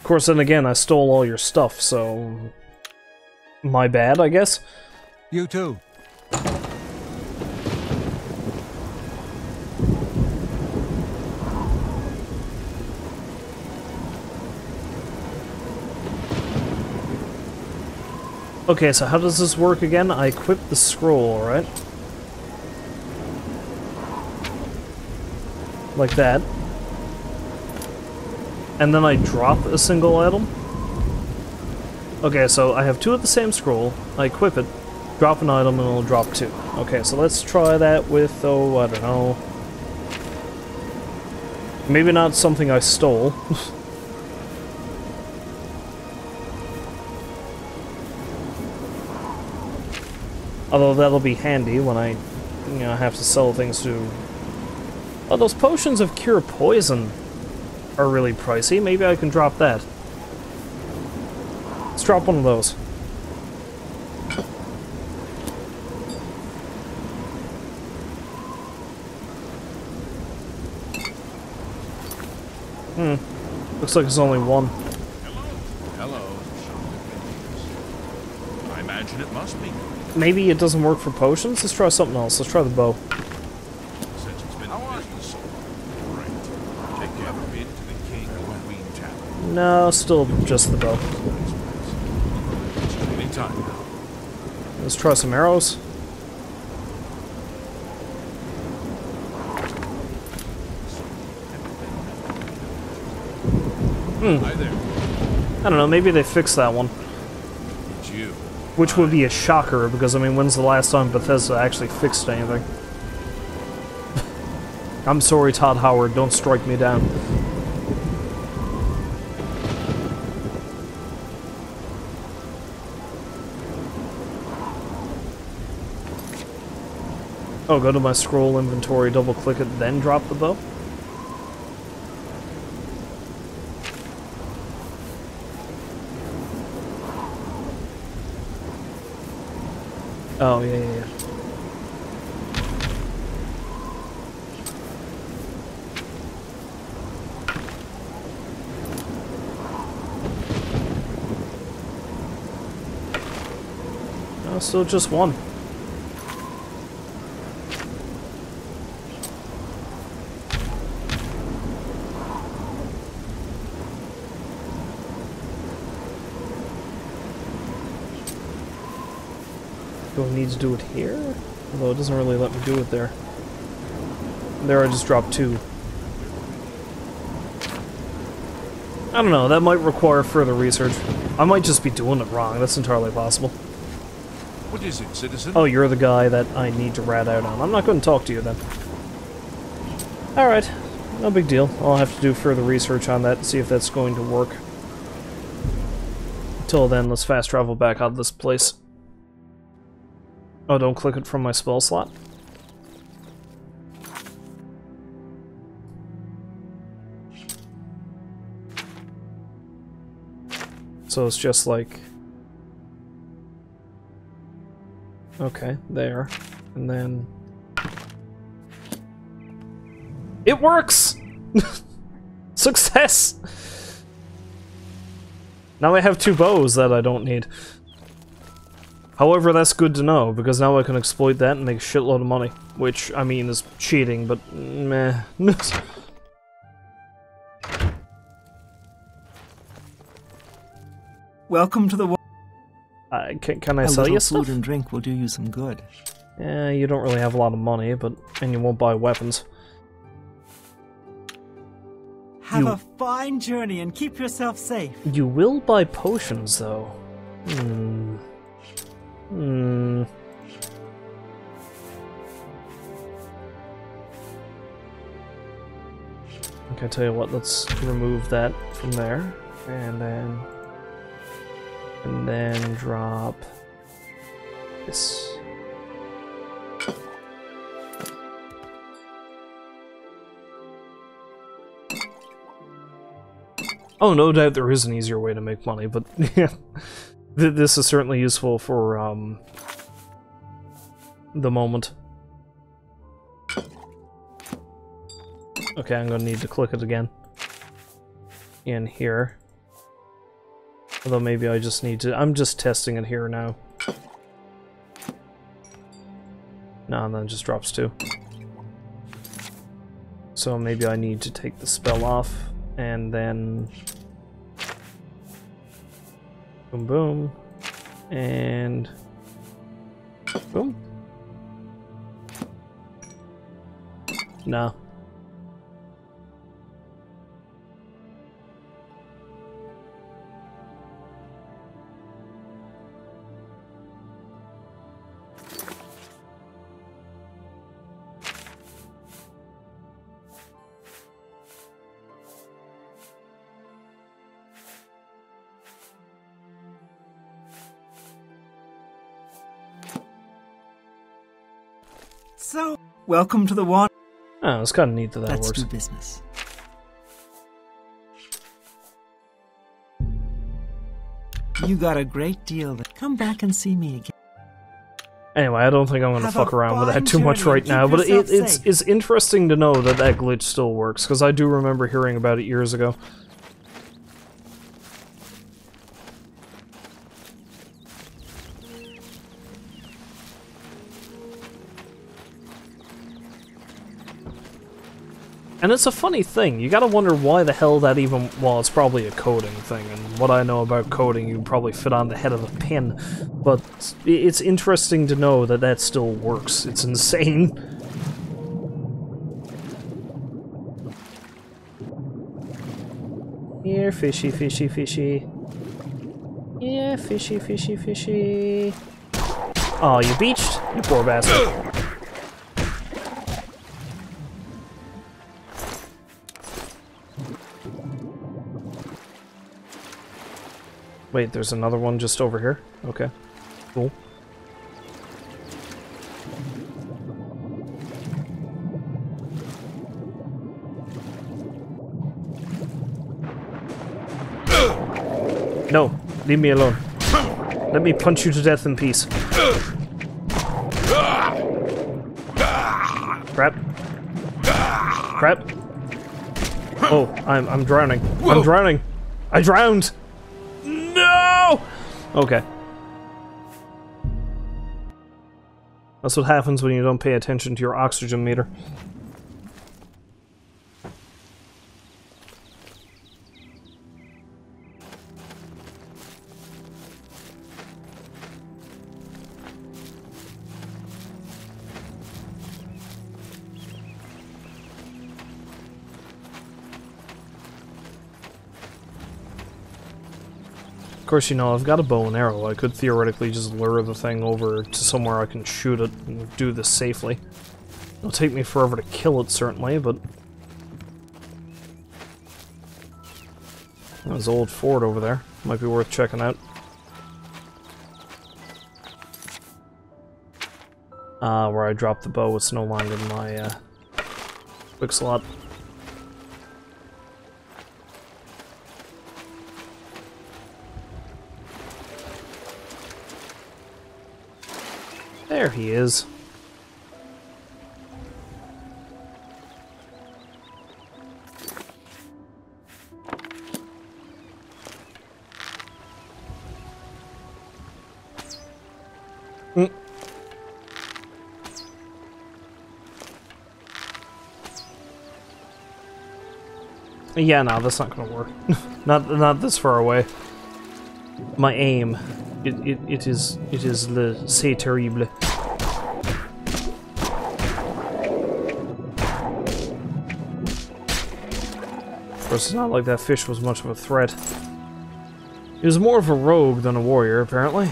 course, then again, I stole all your stuff, so... my bad, I guess? You too. Okay, so how does this work again? I equip the scroll, right? Like that. And then I drop a single item? Okay, so I have two of the same scroll, I equip it, drop an item, and it'll drop two. Okay, so let's try that with, oh, I don't know. Maybe not something I stole. Although that'll be handy when I, you know, have to sell things to... Oh, those potions of cure poison are really pricey. Maybe I can drop that. Let's drop one of those. Looks like there's only one. Hello. I imagine it must be. Maybe it doesn't work for potions? Let's try something else. Let's try the bow. Since it's been in business so long. Great. Take care of it to the King and Queen Tavern. No, still just the bow. Anytime now. Let's try some arrows. Hi there. I don't know, maybe they fixed that one. It's you. Which would be a shocker, because, I mean, when's the last time Bethesda actually fixed anything? I'm sorry, Todd Howard, don't strike me down. Oh, go to my scroll inventory, double-click it, then drop the bow? Oh, yeah. No, still just one. Do I need to do it here? Although it doesn't really let me do it there. There I just dropped two. I don't know, that might require further research. I might just be doing it wrong, that's entirely possible. What is it, citizen? Oh, you're the guy that I need to rat out on. I'm not going to talk to you then. Alright, no big deal. I'll have to do further research on that and see if that's going to work. Until then, let's fast travel back out of this place. Oh, don't click it from my spell slot? So it's just like... Okay, there. And then... It works! Success! Now I have two bows that I don't need. However, that's good to know, because now I can exploit that and make a shitload of money. Which, I mean, is cheating, but meh. Welcome to the world. Can I sell you stuff? Food and drink will do you some good. Yeah, you don't really have a lot of money, and you won't buy weapons. Have a fine journey and keep yourself safe. You will buy potions, though. Okay, I tell you what, let's remove that from there, and then drop this. Oh, no doubt there is an easier way to make money, but yeah, this is certainly useful for the moment. Okay, I'm gonna need to click it again in here. Although maybe I just need to... I'm just testing it here now. No, and then it just drops two. So maybe I need to take the spell off, and then... Boom boom. And boom. No. So, welcome to the water. Oh, it's kind of neat that Let's works. do business. You got a great deal. Come back and see me again. Anyway, I don't think I'm going to Have fuck a around with that fine too much journey. right Keep now, but yourself it's safe. interesting to know that that glitch still works, because I do remember hearing about it years ago. And it's a funny thing, you gotta wonder why the hell that even... Well, it's probably a coding thing, and what I know about coding you probably fit on the head of a pin, but it's interesting to know that that still works. It's insane. Here, fishy, fishy, fishy. Yeah, fishy, fishy, fishy. Oh, you beached? You poor bastard. Wait, there's another one just over here? Okay. Cool. No, leave me alone. Let me punch you to death in peace. Crap. Crap. Oh, I'm drowning. I'm drowning. I drowned! No! Okay. That's what happens when you don't pay attention to your oxygen meter. Of course, you know, I've got a bow and arrow. I could theoretically just lure the thing over to somewhere I can shoot it and do this safely. It'll take me forever to kill it, certainly, but... There's an old fort over there. Might be worth checking out. Where I dropped the bow, it's no longer in my, quick slot. There he is. Yeah, no, that's not gonna work. not this far away. My aim, it is le c'est terrible. Of course, it's not like that fish was much of a threat. He was more of a rogue than a warrior, apparently.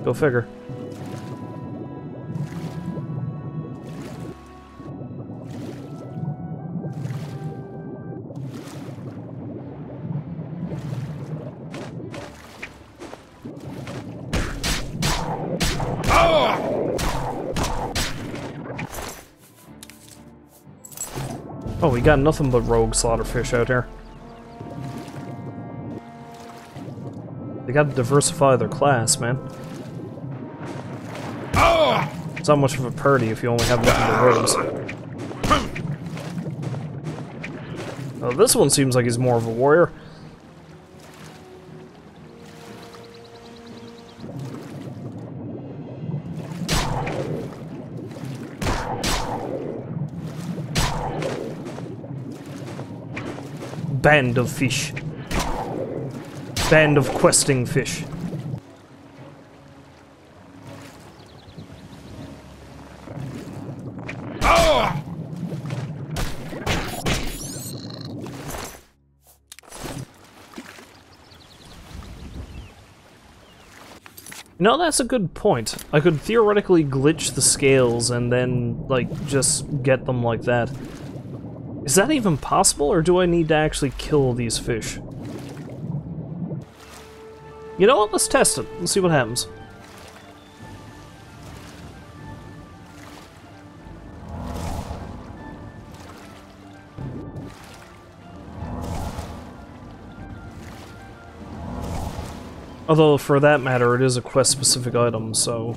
Go figure. Oh, we got nothing but rogue slaughterfish out here. They gotta diversify their class, man. It's not much of a party if you only have nothing but rogues. Oh, this one seems like he's more of a warrior. Band of fish. Band of questing fish. No, that's a good point. I could theoretically glitch the scales and then, like, just get them like that. Is that even possible, or do I need to actually kill these fish? You know what? Let's test it. Let's see what happens. Although, for that matter, it is a quest-specific item, so...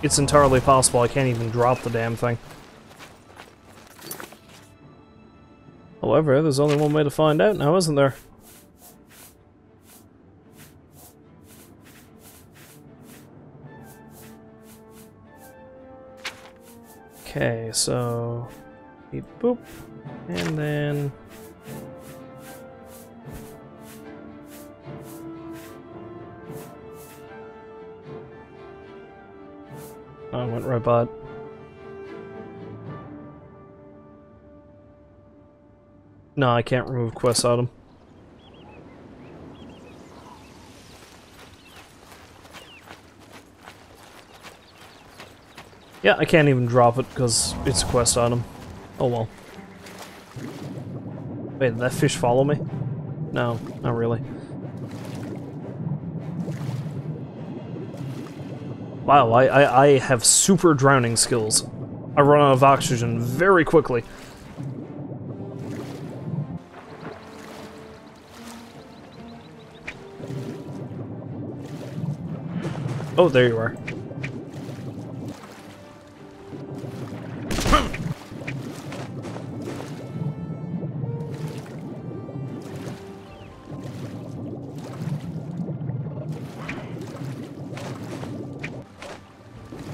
it's entirely possible I can't even drop the damn thing. However, there's only one way to find out now, isn't there? Okay, so... beep boop, and then... I went right by it. No, I can't remove quest item. Yeah, I can't even drop it because it's a quest item. Oh well. Wait, did that fish follow me? No, not really. Wow, I have super drowning skills. I run out of oxygen very quickly. Oh, there you are.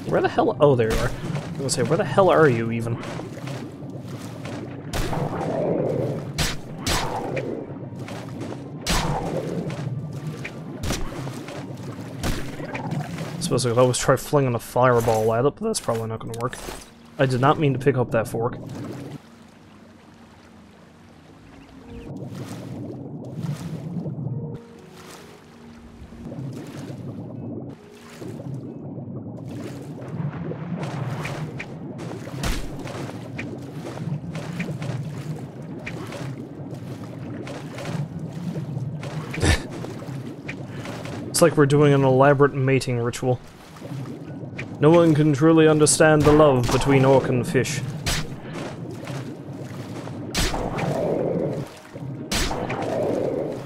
Where the hell? Oh, there you are. I was gonna say, where the hell are you, even? I suppose I could always try flinging a fireball at it, but that's probably not gonna work. I did not mean to pick up that fork. It's like we're doing an elaborate mating ritual. No one can truly understand the love between orc and fish.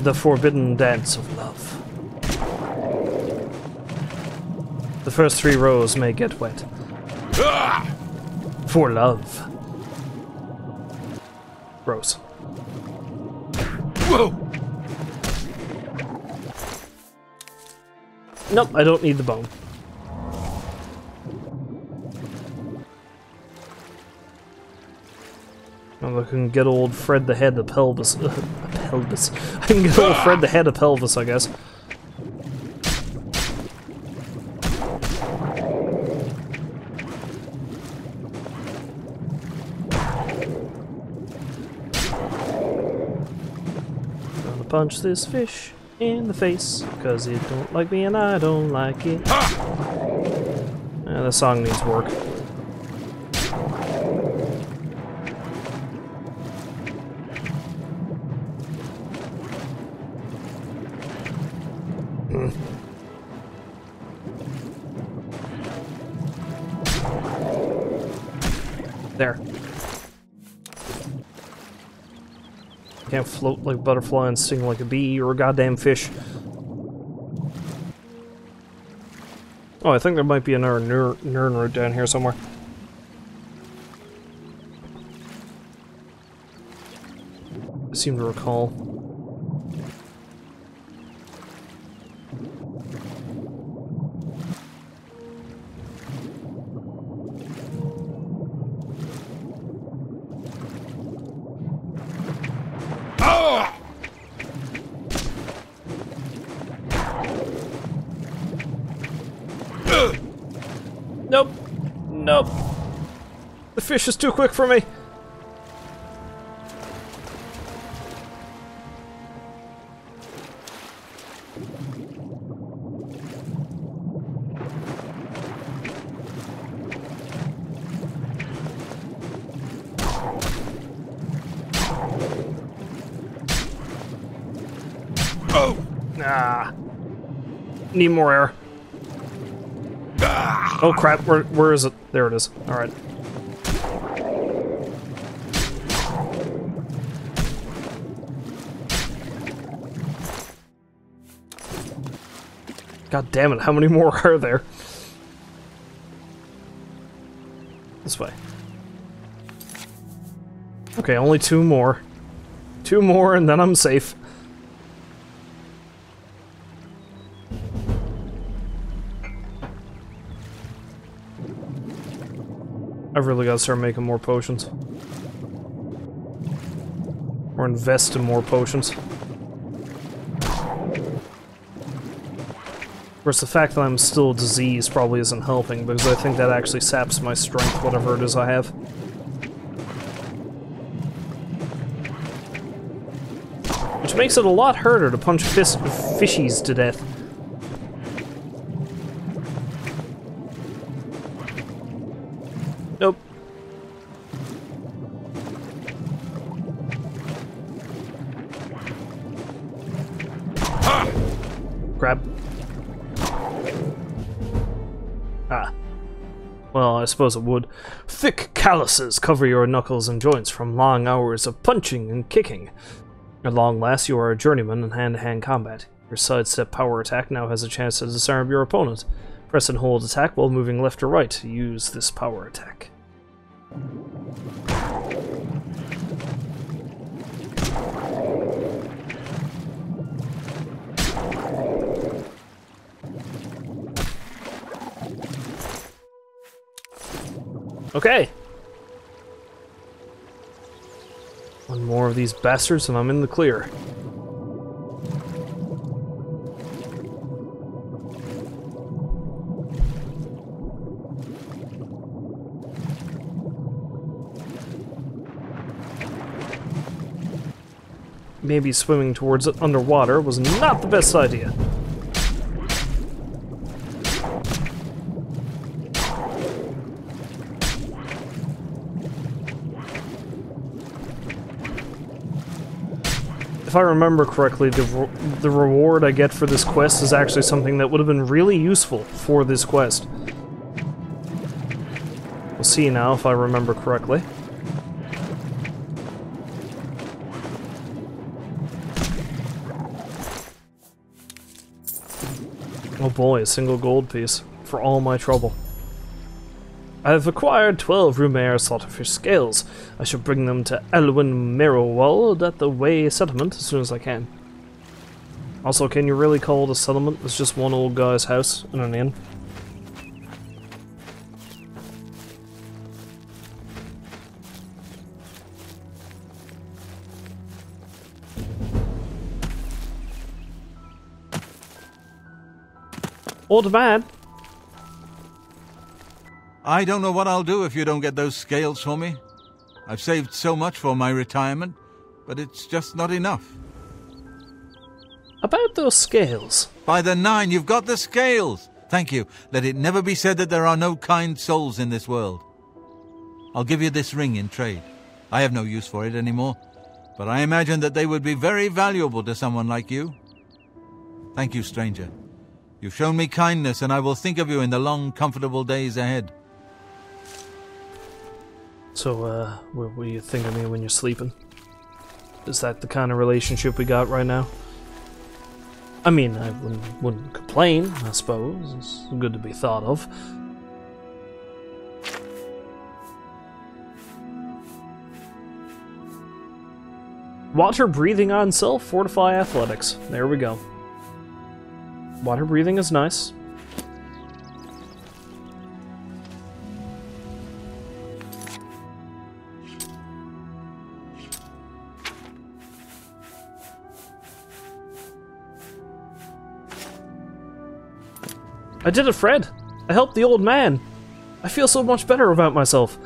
The forbidden dance of love. The first 3 rows may get wet. For love. Gross. Whoa! Nope, I don't need the bone. Well, I can get old Fred the head of pelvis. Pelvis. I can get old Fred the head of pelvis, I guess. Gonna punch this fish in the face, cause it don't like me and I don't like it. The song needs work. There. Can't float like a butterfly and sting like a bee or a goddamn fish. Oh, I think there might be another Nern route down here somewhere. I seem to recall. Nope. Nope. The fish is too quick for me. Ah. Need more air. Oh crap, where is it? There it is. Alright. God damn it, how many more are there? This way. Okay, only 2 more. 2 more and then I'm safe. I've really got to start making more potions. Or invest in more potions. Of course, the fact that I'm still diseased probably isn't helping, because I think that actually saps my strength, whatever it is I have. Which makes it a lot harder to punch fishies to death. Nope. Grab. Ah. Well, I suppose it would. Thick calluses cover your knuckles and joints from long hours of punching and kicking. At long last, you are a journeyman in hand-to-hand combat. Your sidestep power attack now has a chance to disarm your opponent. Press and hold attack while moving left or right to use this power attack. Okay. One more of these bastards and I'm in the clear. Maybe swimming towards it underwater was not the best idea. If I remember correctly, the reward I get for this quest is actually something that would have been really useful for this quest. We'll see now if I remember correctly. Oh boy, a single gold piece for all my trouble. I have acquired 12 Rumaire saltfish scales. I shall bring them to Elwyn Merrowald at the Way settlement as soon as I can. Also, can you really call it a settlement? It's just one old guy's house and an inn. Old man! I don't know what I'll do if you don't get those scales for me. I've saved so much for my retirement, but it's just not enough. About those scales. By the 9, you've got the scales! Thank you. Let it never be said that there are no kind souls in this world. I'll give you this ring in trade. I have no use for it anymore, but I imagine that they would be very valuable to someone like you. Thank you, stranger. You've shown me kindness, and I will think of you in the long, comfortable days ahead. So, what do you think of me when you're sleeping? Is that the kind of relationship we got right now? I mean, I wouldn't complain, I suppose. It's good to be thought of. Water breathing on self, fortify athletics. There we go. Water breathing is nice. I did it, Fred! I helped the old man! I feel so much better about myself.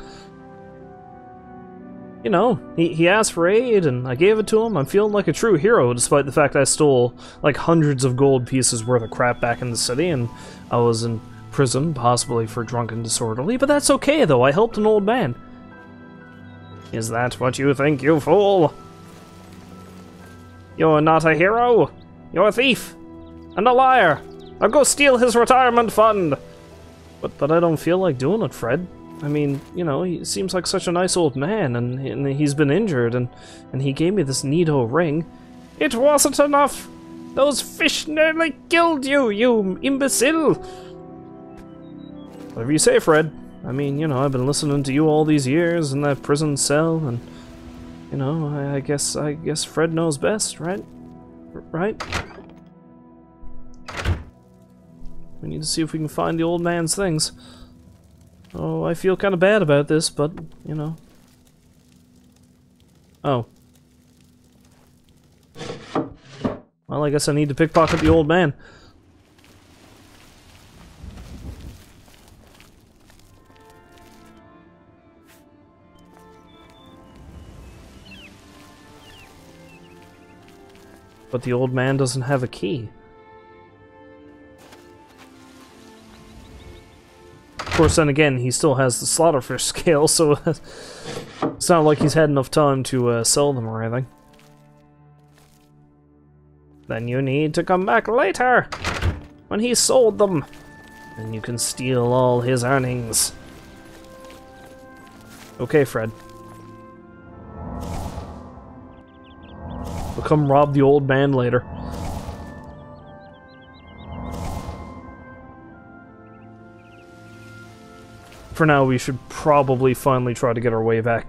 You know, he asked for aid, and I gave it to him. I'm feeling like a true hero, despite the fact I stole, like, hundreds of gold pieces worth of crap back in the city, and I was in prison, possibly for drunken disorderly, but that's okay, though. I helped an old man. Is that what you think, you fool? You're not a hero. You're a thief. and a liar! I'll go steal his retirement fund! But I don't feel like doing it, Fred. I mean, you know, he seems like such a nice old man, and he's been injured, and he gave me this neato ring. It wasn't enough! Those fish nearly killed you, you imbecile! Whatever you say, Fred. I mean, you know, I've been listening to you all these years in that prison cell, and, you know, I guess Fred knows best, right? Right? We need to see if we can find the old man's things. Oh, I feel kind of bad about this, but, you know. Oh. Well, I guess I need to pickpocket the old man. But the old man doesn't have a key. Of course, then again, he still has the slaughterfish scale, so it's not like he's had enough time to sell them or anything. Then you need to come back later, when he's sold them. Then you can steal all his earnings. Okay, Fred. We'll come rob the old man later. For now, we should probably finally try to get our way back.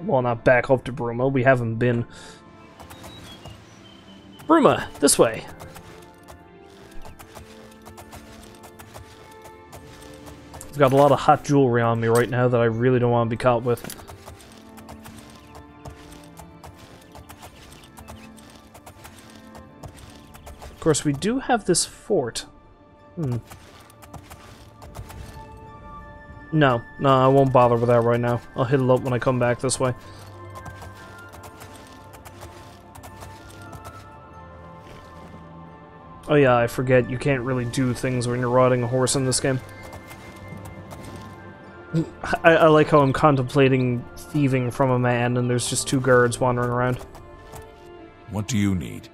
Well, not back up to Bruma. We haven't been. Bruma, this way. I've got a lot of hot jewelry on me right now that I really don't want to be caught with. Of course, we do have this fort. No, I won't bother with that right now. I'll hit it up when I come back this way. Oh yeah, I forget, you can't really do things when you're riding a horse in this game. I like how I'm contemplating thieving from a man and there's just two guards wandering around. What do you need?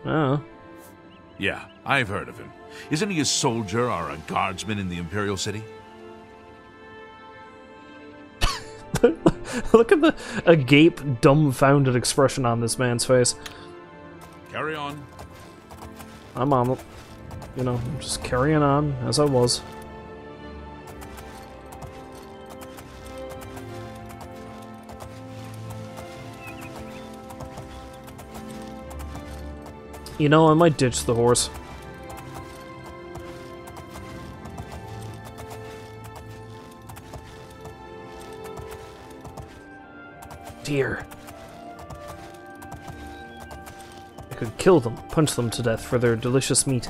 Oh. Yeah, I've heard of him. Isn't he a soldier or a guardsman in the Imperial City? Look at the agape, dumbfounded expression on this man's face. Carry on. I'm on it. You know, I'm just carrying on as I was. You know, I might ditch the horse. Dear. I could kill them, punch them to death for their delicious meat.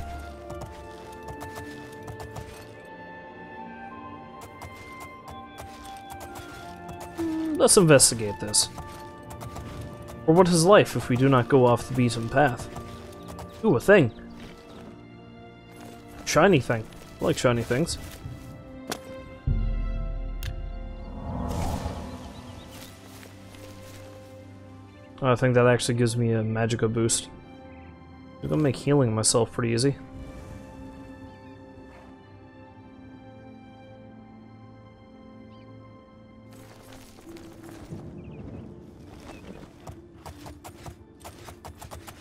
Let's investigate this. Or what is life if we do not go off the beaten path? Ooh, a thing. Shiny thing. I like shiny things. I think that actually gives me a Magicka boost. It'll make healing myself pretty easy.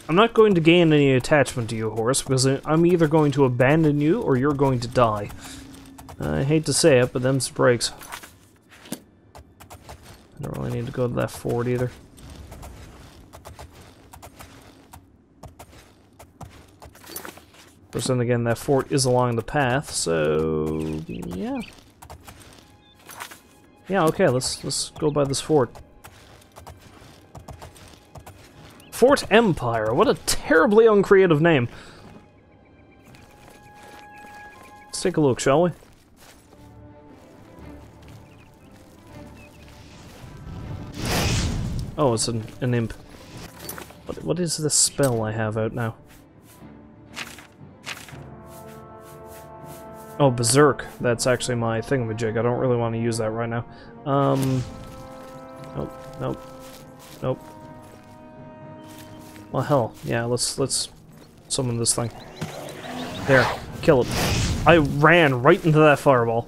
I'm not going to gain any attachment to you, horse, because I'm either going to abandon you or you're going to die. I hate to say it, but them's breaks. I don't really need to go to that fort either. But then again, that fort is along the path, so yeah. Yeah, okay, let's go by this fort. Fort Empire, what a terribly uncreative name. Let's take a look, shall we? Oh, it's an imp. What is this spell I have out now? Oh, Berserk. That's actually my thingamajig. I don't really want to use that right now. Nope. Well, hell, yeah, let's summon this thing. There, kill it. I ran right into that fireball.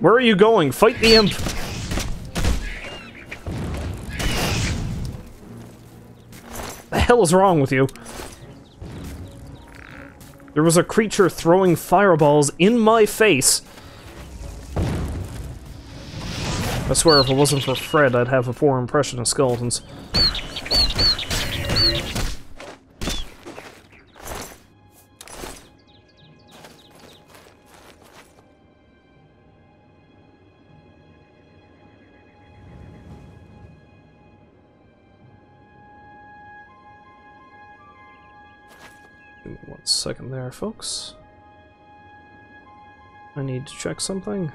Where are you going? Fight the imp! The hell is wrong with you? There was a creature throwing fireballs in my face. I swear if it wasn't for Fred, I'd have a poor impression of skeletons. Give me 1 second there, folks. I need to check something.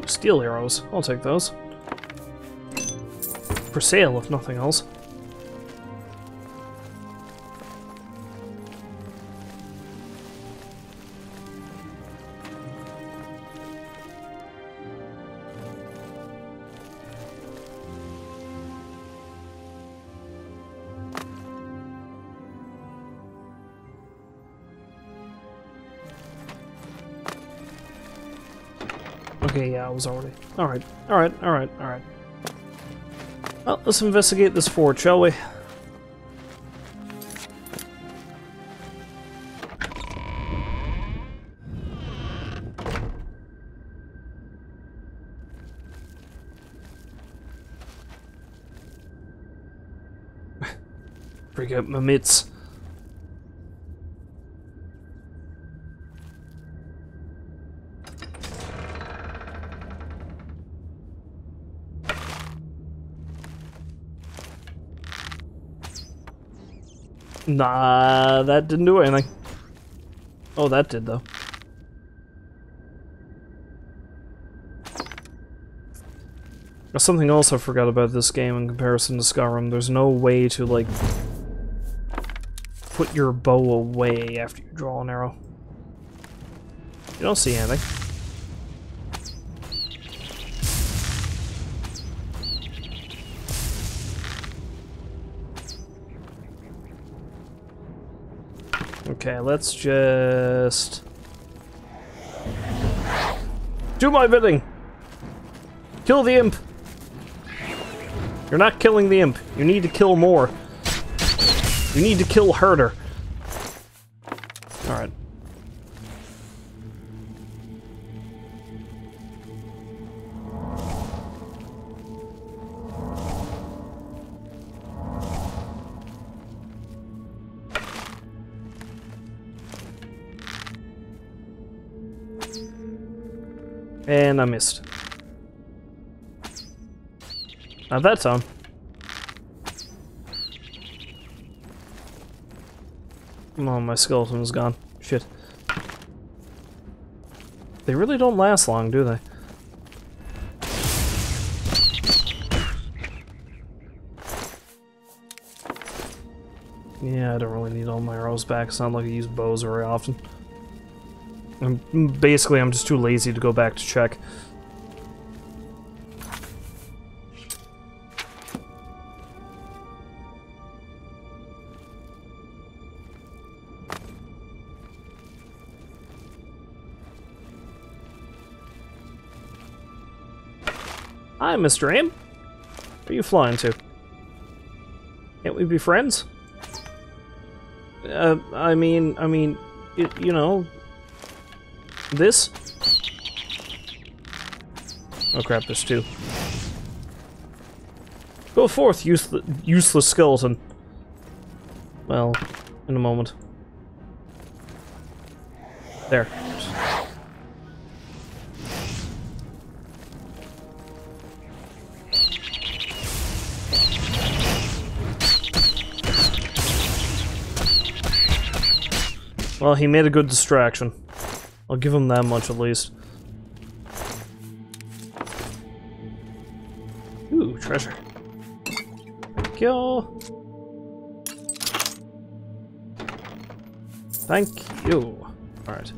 Steel arrows. I'll take those. For sale, if nothing else. Okay, yeah, I was already... Alright. Well, let's investigate this fort, shall we? Break out my mitts. Nah, that didn't do anything. Oh, that did, though. There's something else I forgot about this game in comparison to Skyrim. There's no way to, like, put your bow away after you draw an arrow. You don't see anything. Okay, let's just... do my bidding! Kill the imp! You're not killing the imp. You need to kill more. You need to kill Herder. Alright. And I missed. Not that time. Oh, my skeleton is gone. Shit. They really don't last long, do they? Yeah, I don't really need all my arrows back. It's not like I use bows very often. Basically, I'm just too lazy to go back to check. Hi, Mr. Imp. Where are you flying to? Can't we be friends? I mean, you know... this? Oh crap, there's two. Go forth, useless skeleton. Well, in a moment. There. Well, he made a good distraction. I'll give him that much at least. Ooh, treasure. Thank you. Thank you. Alright.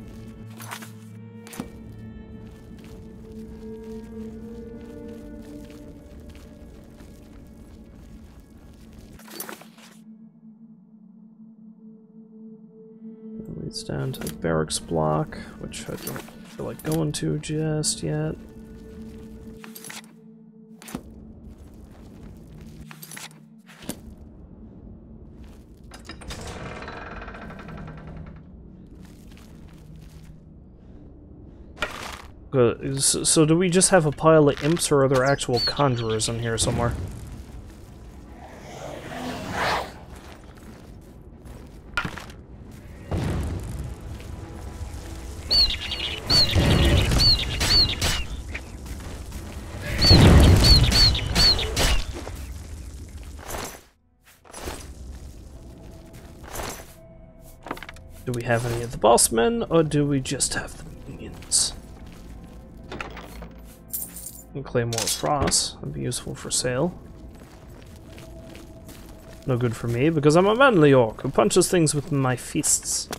That leads down to the barracks block, which I don't feel like going to just yet. So do we just have a pile of imps, or are there actual conjurers in here somewhere? Do we have any of the boss men, or do we just have the minions? And Claymore of Frost would be useful for sale. No good for me, because I'm a manly orc who punches things with my fists.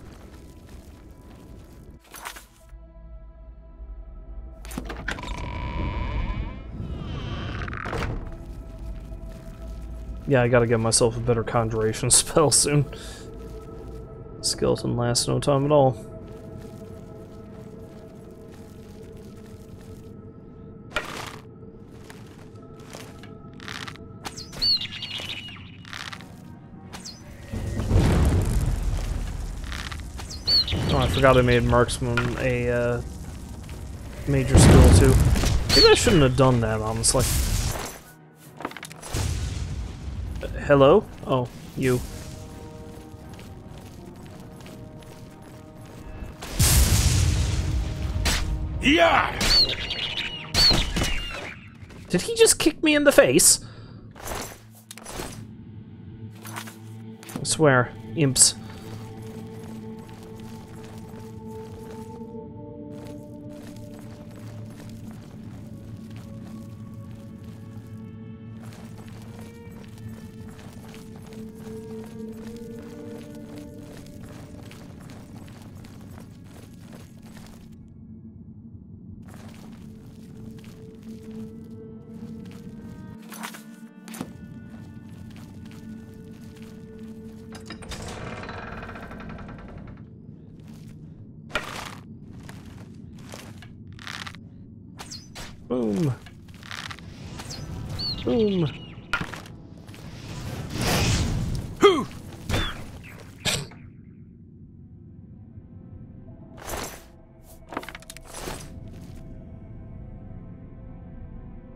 Yeah, I gotta get myself a better conjuration spell soon. Skeleton lasts no time at all. Oh, I forgot I made Marksman a major skill too. Maybe I shouldn't have done that, honestly. Hello? Oh, you. Yeah! Did he just kick me in the face? I swear, imps. Boom. Boom.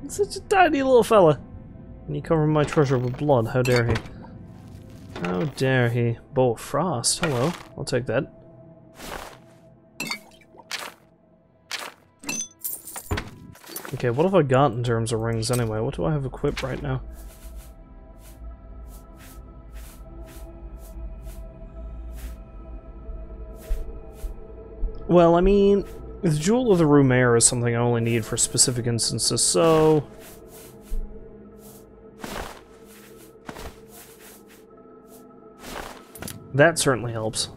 Such a tiny little fella. And you cover my treasure with blood. How dare he? How dare he? Bow of Frost. Hello. I'll take that. Okay, what have I got in terms of rings anyway? What do I have equipped right now? Well, I mean, the Jewel of the Rumere is something I only need for specific instances, so... that certainly helps.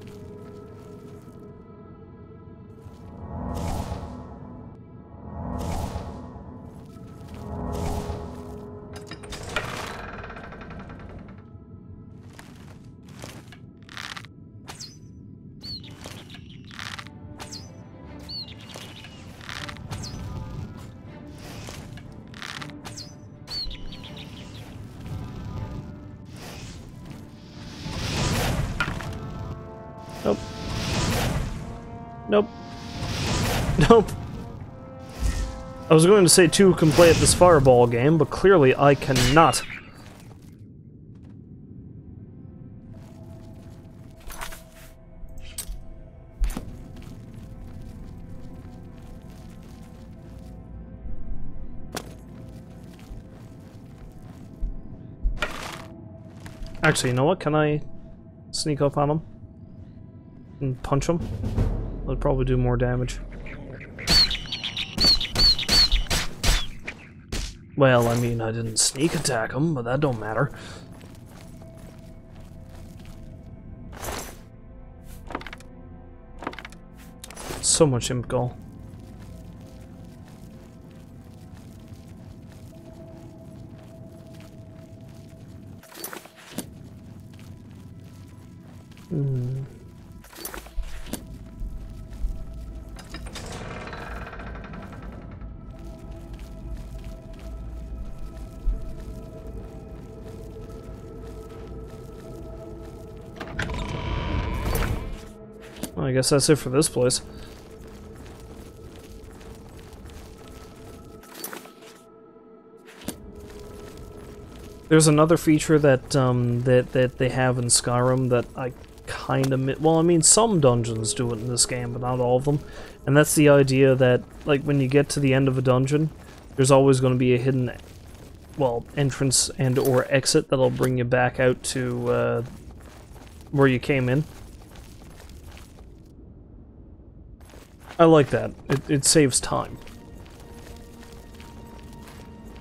Nope. Nope. Nope. I was going to say 2 can play at this fireball game, but clearly I cannot. Actually, you know what? Can I sneak up on him and punch him? That'll probably do more damage. Well, I mean, I didn't sneak attack him, but that don't matter. So much imp gall. Well, I guess that's it for this place. There's another feature that that they have in Skyrim that I kind of well, I mean, some dungeons do it in this game, but not all of them. And that's the idea that, like, when you get to the end of a dungeon, there's always going to be a hidden, well, entrance and or exit that'll bring you back out to where you came in. I like that. It saves time.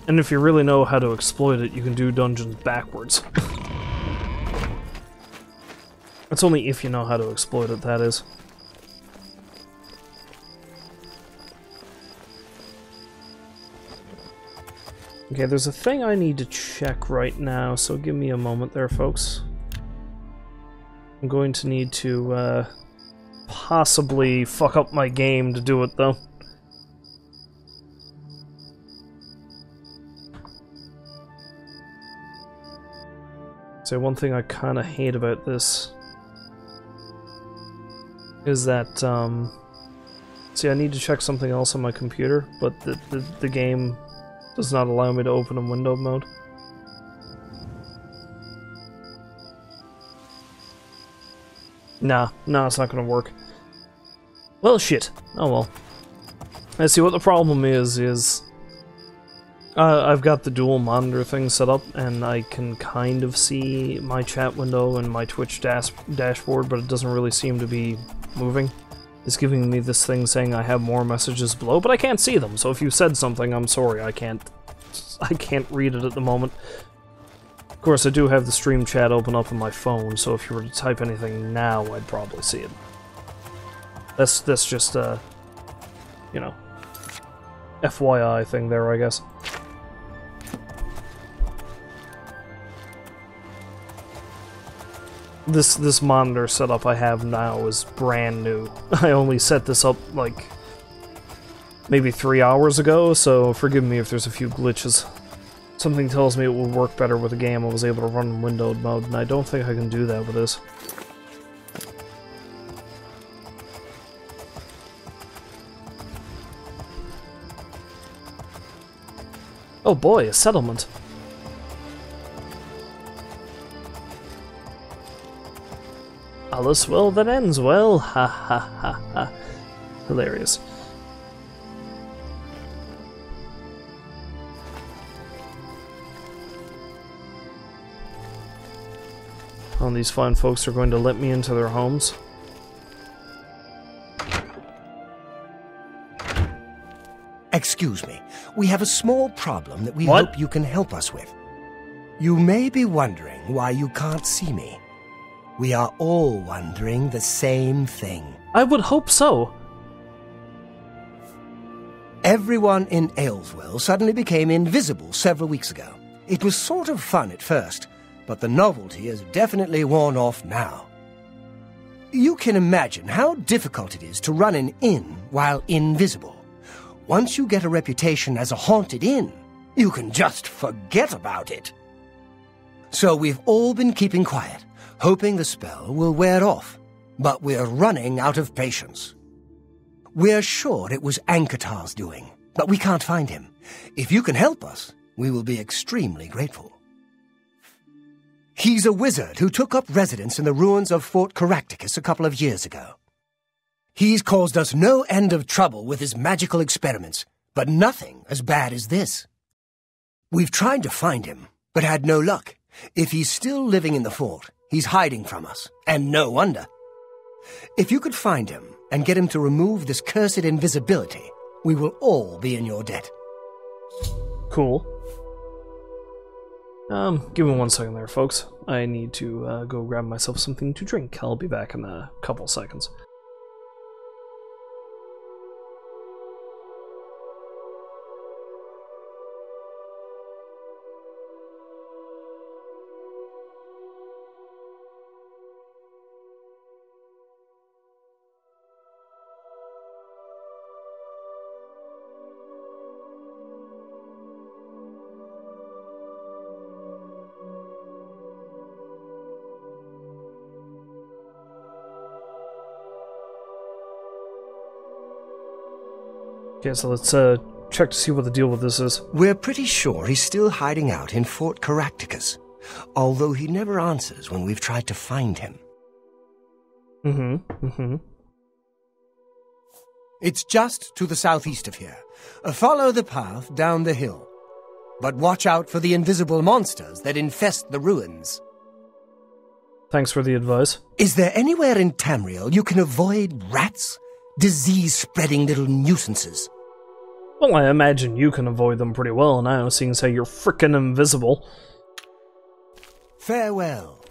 And if you really know how to exploit it, you can do dungeons backwards. That's only if you know how to exploit it, that is. Okay, there's a thing I need to check right now, so give me a moment there, folks. I'm going to need to, possibly fuck up my game to do it, though. So one thing I kind of hate about this is that, see, I need to check something else on my computer, but the game does not allow me to open in window mode. Nah, it's not gonna work. Well, shit. Oh well. I see what the problem is I've got the dual monitor thing set up, and I can kind of see my chat window and my Twitch dashboard, but it doesn't really seem to be moving. It's giving me this thing saying I have more messages below, but I can't see them, so if you said something, I'm sorry, I can't read it at the moment. Of course, I do have the stream chat open up on my phone, so if you were to type anything now, I'd probably see it. That's just a, you know, FYI thing there, I guess. This monitor setup I have now is brand new. I only set this up, like, maybe 3 hours ago, so forgive me if there's a few glitches. Something tells me it will work better with a game I was able to run in windowed mode, and I don't think I can do that with this. Oh boy, a settlement. All is well that ends well. Ha ha ha ha. Hilarious. Oh, these fine folks are going to let me into their homes. Excuse me. We have a small problem that we hope you can help us with. You may be wondering why you can't see me. We are all wondering the same thing. I would hope so. Everyone in Ayleswell suddenly became invisible several weeks ago. It was sort of fun at first, but the novelty has definitely worn off now. You can imagine how difficult it is to run an inn while invisible. Once you get a reputation as a haunted inn, you can just forget about it. So we've all been keeping quiet, hoping the spell will wear off, but we're running out of patience. We're sure it was Ankatar's doing. but we can't find him. If you can help us, we will be extremely grateful. He's a wizard who took up residence in the ruins of Fort Caractacus a couple of years ago. He's caused us no end of trouble with his magical experiments, but nothing as bad as this. We've tried to find him, but had no luck. If he's still living in the fort, he's hiding from us, and no wonder. If you could find him and get him to remove this cursed invisibility, we will all be in your debt. Cool. Give me 1 second there, folks. I need to go grab myself something to drink. I'll be back in a couple seconds. Okay, so let's check to see what the deal with this is. We're pretty sure he's still hiding out in Fort Caractacus, although he never answers when we've tried to find him. It's just to the southeast of here. Follow the path down the hill. But watch out for the invisible monsters that infest the ruins. Thanks for the advice. Is there anywhere in Tamriel you can avoid rats? Disease-spreading little nuisances. Well, I imagine you can avoid them pretty well now, seeing as how you're frickin' invisible. Farewell.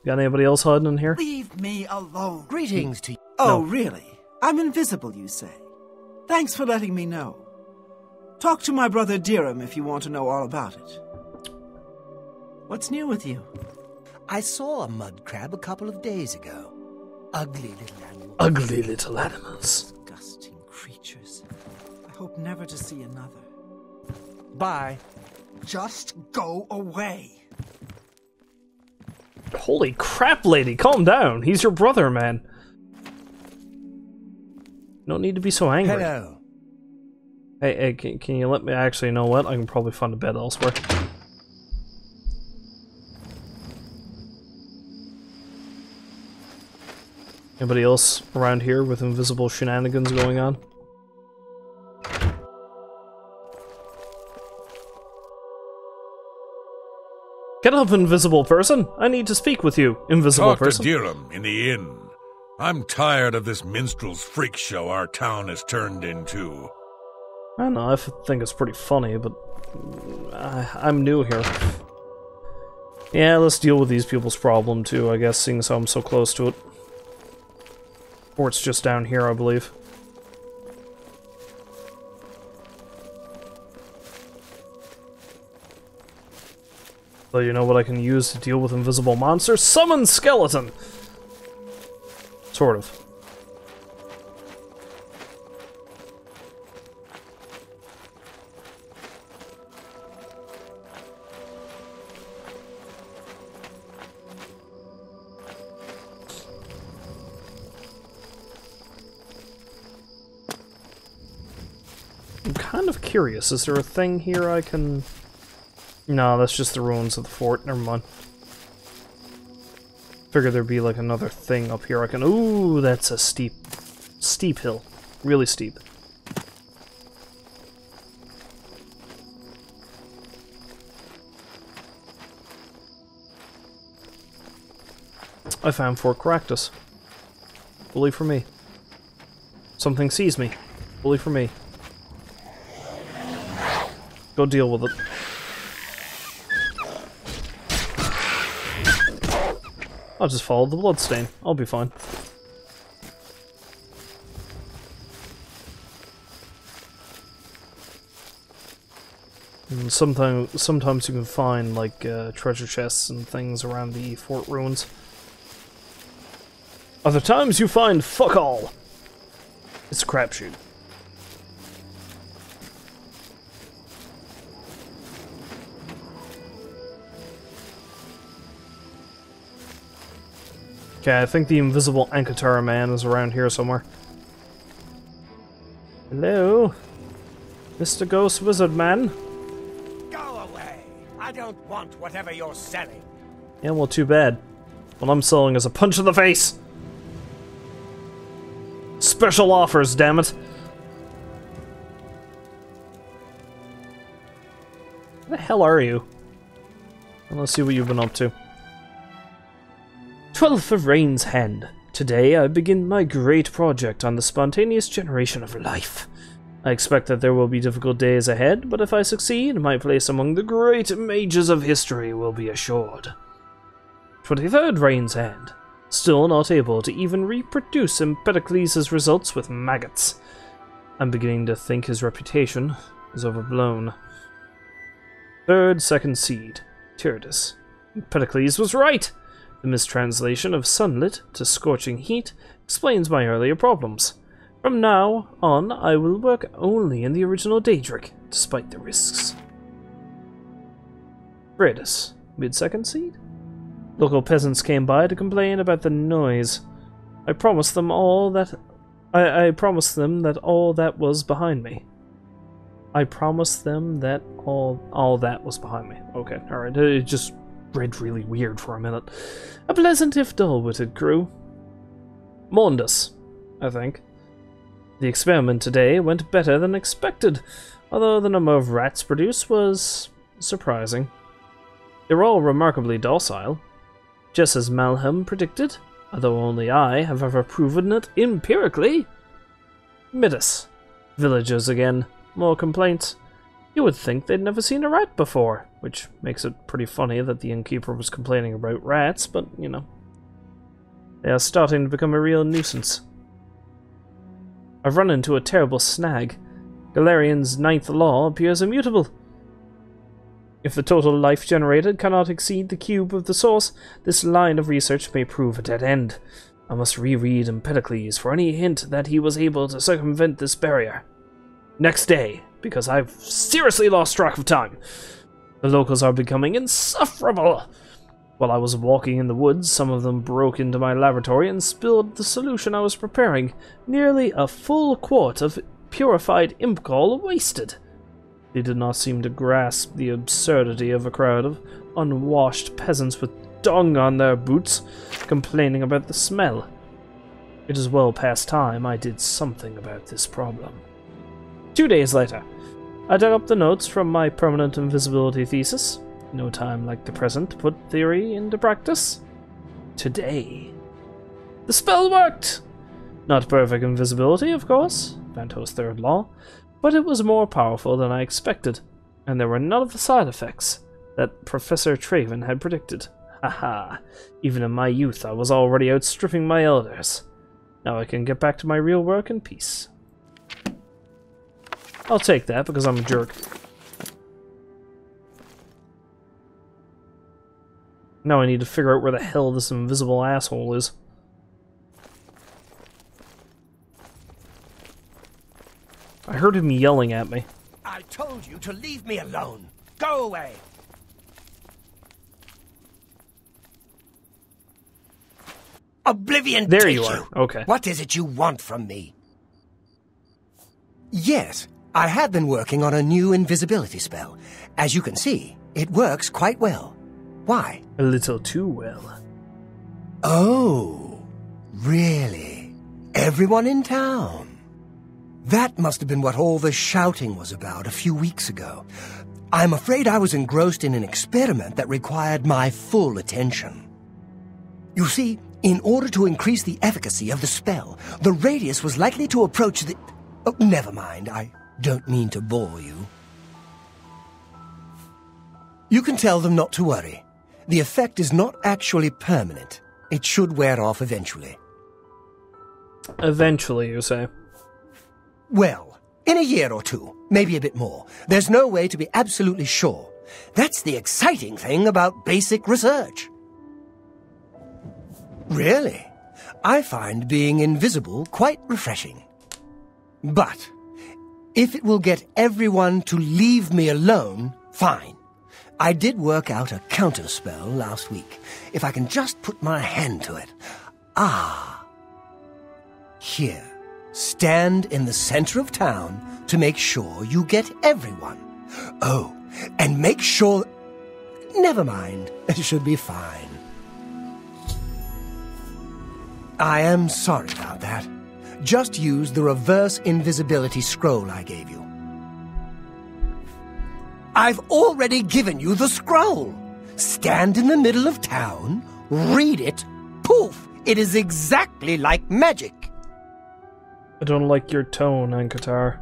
Got anybody else hiding in here? Leave me alone. Greetings to you. Oh, really? I'm invisible, you say? Thanks for letting me know. Talk to my brother Dirham if you want to know all about it. What's new with you? I saw a mud crab a couple of days ago. Ugly little animal. Ugly little animals. Disgusting creatures. I hope never to see another. Bye. Just go away. Holy crap, lady, calm down. He's your brother, man. No need to be so angry. Hello. Hey, can you let me... Actually, you know what? I can probably find a bed elsewhere. Anybody else around here with invisible shenanigans going on? Get up, invisible person! I need to speak with you, invisible person. Talk to Dirham in the inn. I'm tired of this minstrel's freak show our town has turned into. I don't know, I think it's pretty funny, but I'm new here. Yeah, let's deal with these people's problem too, I guess, seeing as how I'm so close to it. Or it's just down here, I believe. So you know what I can use to deal with invisible monsters? Summon skeleton! Sort of. I'm kind of curious, is there a thing here I can... No, that's just the ruins of the fort, never mind. Figured there'd be like another thing up here I can... Ooh, that's a steep hill. Really steep. I found Fort Caractacus. Bully for me. Something sees me. Bully for me. Go deal with it. I'll just follow the bloodstain. I'll be fine. And sometimes you can find like treasure chests and things around the fort ruins. Other times you find fuck all. It's a crapshoot. Okay, I think the invisible Ankatara man is around here somewhere. Hello? Mr. Ghost Wizard Man. Go away. I don't want whatever you're selling. Yeah, well, too bad. What I'm selling is a punch in the face. Special offers, damn it. Where the hell are you? Well, let's see what you've been up to. 12th of Rain's Hand. Today I begin my great project on the spontaneous generation of life. I expect that there will be difficult days ahead, but if I succeed, my place among the great mages of history will be assured. 23rd Rain's Hand. Still not able to even reproduce Empedocles' results with maggots. I'm beginning to think his reputation is overblown. 3rd Second Seed. Tyrannus. Empedocles was right! The mistranslation of sunlit to scorching heat explains my earlier problems. From now on, I will work only in the original Daedric, despite the risks. Bradus. Mid-second seed? Local peasants came by to complain about the noise. I promised them all that I promised them that all that was behind me. I promised them that all that was behind me. Okay, alright. It just read really weird for a minute. A pleasant if dull-witted crew. Mondus, I think. The experiment today went better than expected, although the number of rats produced was surprising. They were all remarkably docile, just as Malham predicted, although only I have ever proven it empirically. Midas. Villagers again. More complaints. You would think they'd never seen a rat before, which makes it pretty funny that the innkeeper was complaining about rats, but, you know. They are starting to become a real nuisance. I've run into a terrible snag. Galarian's 9th law appears immutable. If the total life generated cannot exceed the cube of the source, this line of research may prove a dead end. I must reread Empedocles for any hint that he was able to circumvent this barrier. Next day, because I've seriously lost track of time. The locals are becoming insufferable. While I was walking in the woods, some of them broke into my laboratory and spilled the solution I was preparing. Nearly a full quart of purified imp gall wasted. They did not seem to grasp the absurdity of a crowd of unwashed peasants with dung on their boots, complaining about the smell. It is well past time I did something about this problem. 2 days later, I dug up the notes from my permanent invisibility thesis. No time like the present to put theory into practice. Today. The spell worked! Not perfect invisibility, of course, Vanto's 3rd law, but it was more powerful than I expected, and there were none of the side effects that Professor Traven had predicted. Haha, even in my youth I was already outstripping my elders. Now I can get back to my real work in peace. I'll take that because I'm a jerk. Now I need to figure out where the hell this invisible asshole is. I heard him yelling at me. I told you to leave me alone. Go away. Oblivion, there you are. Okay. What is it you want from me? Yes, I have been working on a new invisibility spell. As you can see, it works quite well. Why? A little too well. Oh, really? Everyone in town? That must have been what all the shouting was about a few weeks ago. I'm afraid I was engrossed in an experiment that required my full attention. You see, in order to increase the efficacy of the spell, the radius was likely to approach the... Oh, never mind, I don't mean to bore you. You can tell them not to worry. The effect is not actually permanent. It should wear off eventually. Eventually, you say? Well, in a year or two, maybe a bit more. There's no way to be absolutely sure. That's the exciting thing about basic research. Really? I find being invisible quite refreshing. But if it will get everyone to leave me alone, fine. I did work out a counterspell last week. If I can just put my hand to it. Ah. Here. Stand in the center of town to make sure you get everyone. Oh, and make sure... Never mind. It should be fine. I am sorry about that. Just use the reverse invisibility scroll I gave you. I've already given you the scroll. Stand in the middle of town, read it, poof! It is exactly like magic. I don't like your tone, Ankatar.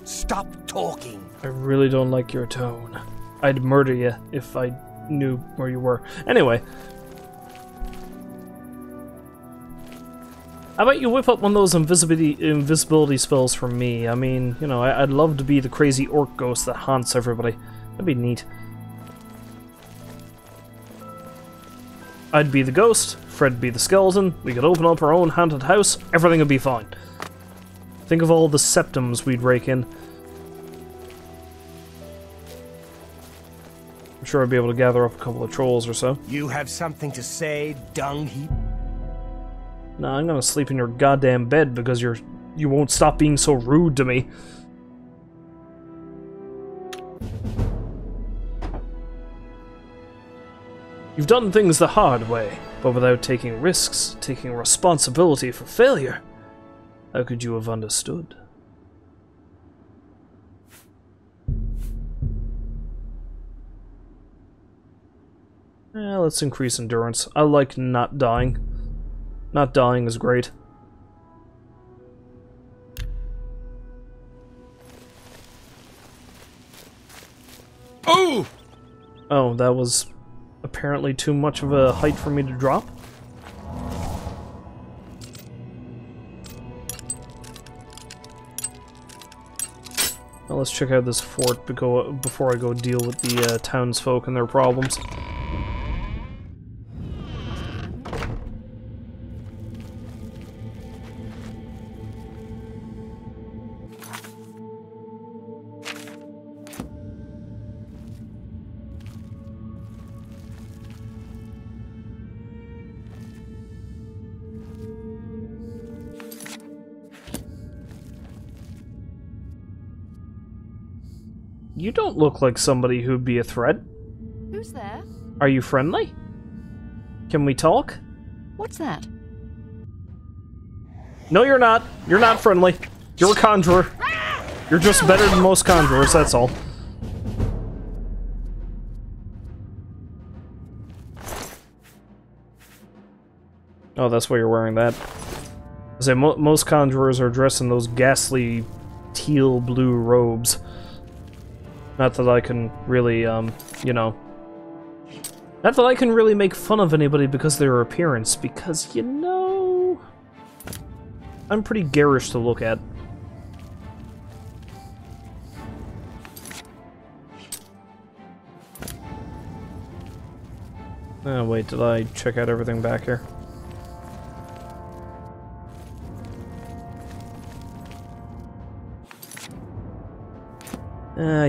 Stop talking. I really don't like your tone. I'd murder you if I knew where you were. Anyway. How about you whip up one of those invisibility spells for me? I mean, you know, I'd love to be the crazy orc ghost that haunts everybody. That'd be neat. I'd be the ghost, Fred'd be the skeleton, we could open up our own haunted house, everything would be fine. Think of all the septums we'd rake in. I'm sure I'd be able to gather up a couple of trolls or so. You have something to say, dung heap? No, I'm gonna sleep in your goddamn bed because you won't stop being so rude to me. You've done things the hard way, but without taking risks, taking responsibility for failure. How could you have understood? Let's increase endurance. I like not dying. Not dying is great. Oh! Oh, that was apparently too much of a height for me to drop. Well, let's check out this fort before I go deal with the townsfolk and their problems. You don't look like somebody who'd be a threat. Who's there? Are you friendly? Can we talk? What's that? No, you're not. You're not friendly. You're a conjurer. You're just better than most conjurers, that's all. Oh, that's why you're wearing that. I say most conjurers are dressed in those ghastly teal blue robes. Not that I can really, you know... Not that I can really make fun of anybody because of their appearance, because, you know... I'm pretty garish to look at. Oh, wait, did I check out everything back here?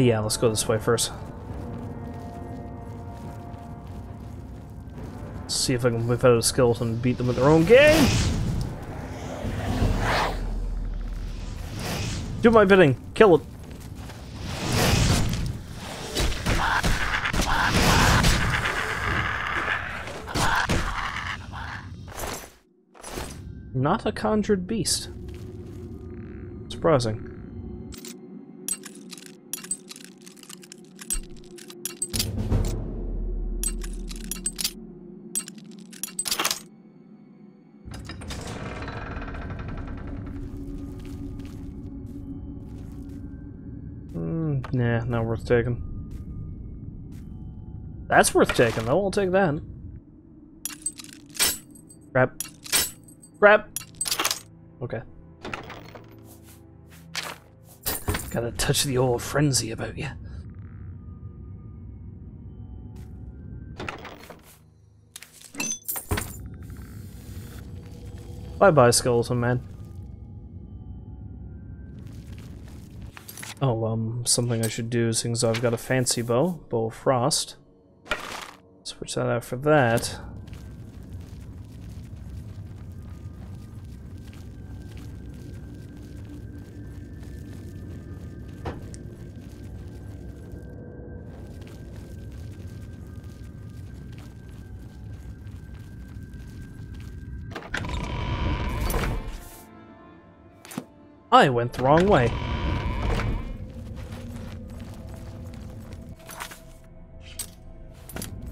Yeah, let's go this way first. See if I can whip out a skeleton and beat them at their own game! Do my bidding! Kill it! Not a conjured beast. Surprising. Nah, not worth taking. That's worth taking, though. I'll take that. Grab. Grab! Okay. Gotta touch the old frenzy about you. Bye-bye, skeleton man. Oh, something I should do, since I've got a fancy bow of frost. Switch that out for that. I went the wrong way.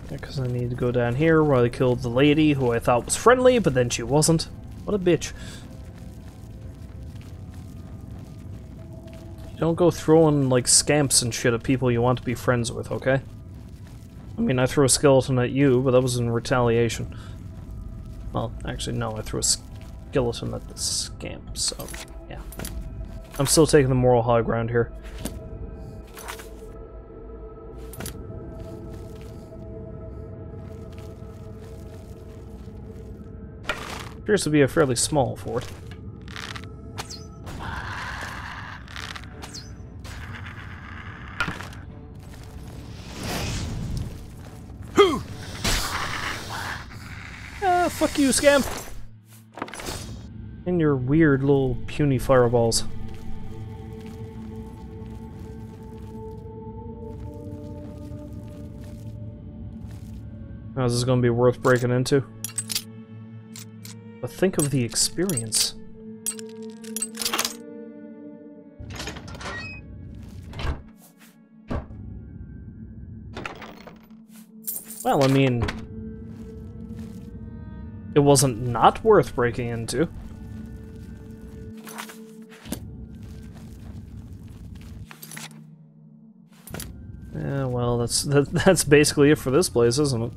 Because I need to go down here where I killed the lady who I thought was friendly, but then she wasn't. What a bitch. Don't go throwing, like, scamps and shit at people you want to be friends with, okay? I mean, I threw a skeleton at you, but that was in retaliation. Well, actually, no, I threw a skeleton at the scamp, so, yeah. I'm still taking the moral high ground here. Appears to be a fairly small fort. Fuck you, scamp! And your weird little puny fireballs. Now, is this gonna be worth breaking into? But think of the experience. Well, I mean, it wasn't not worth breaking into. Yeah, well, that's basically it for this place, isn't it?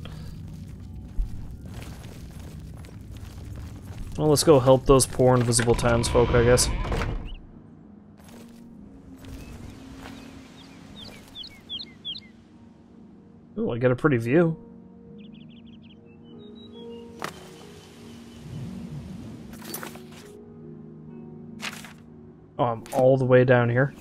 Well, let's go help those poor invisible townsfolk, I guess. Ooh, I get a pretty view. Oh, I'm all the way down here.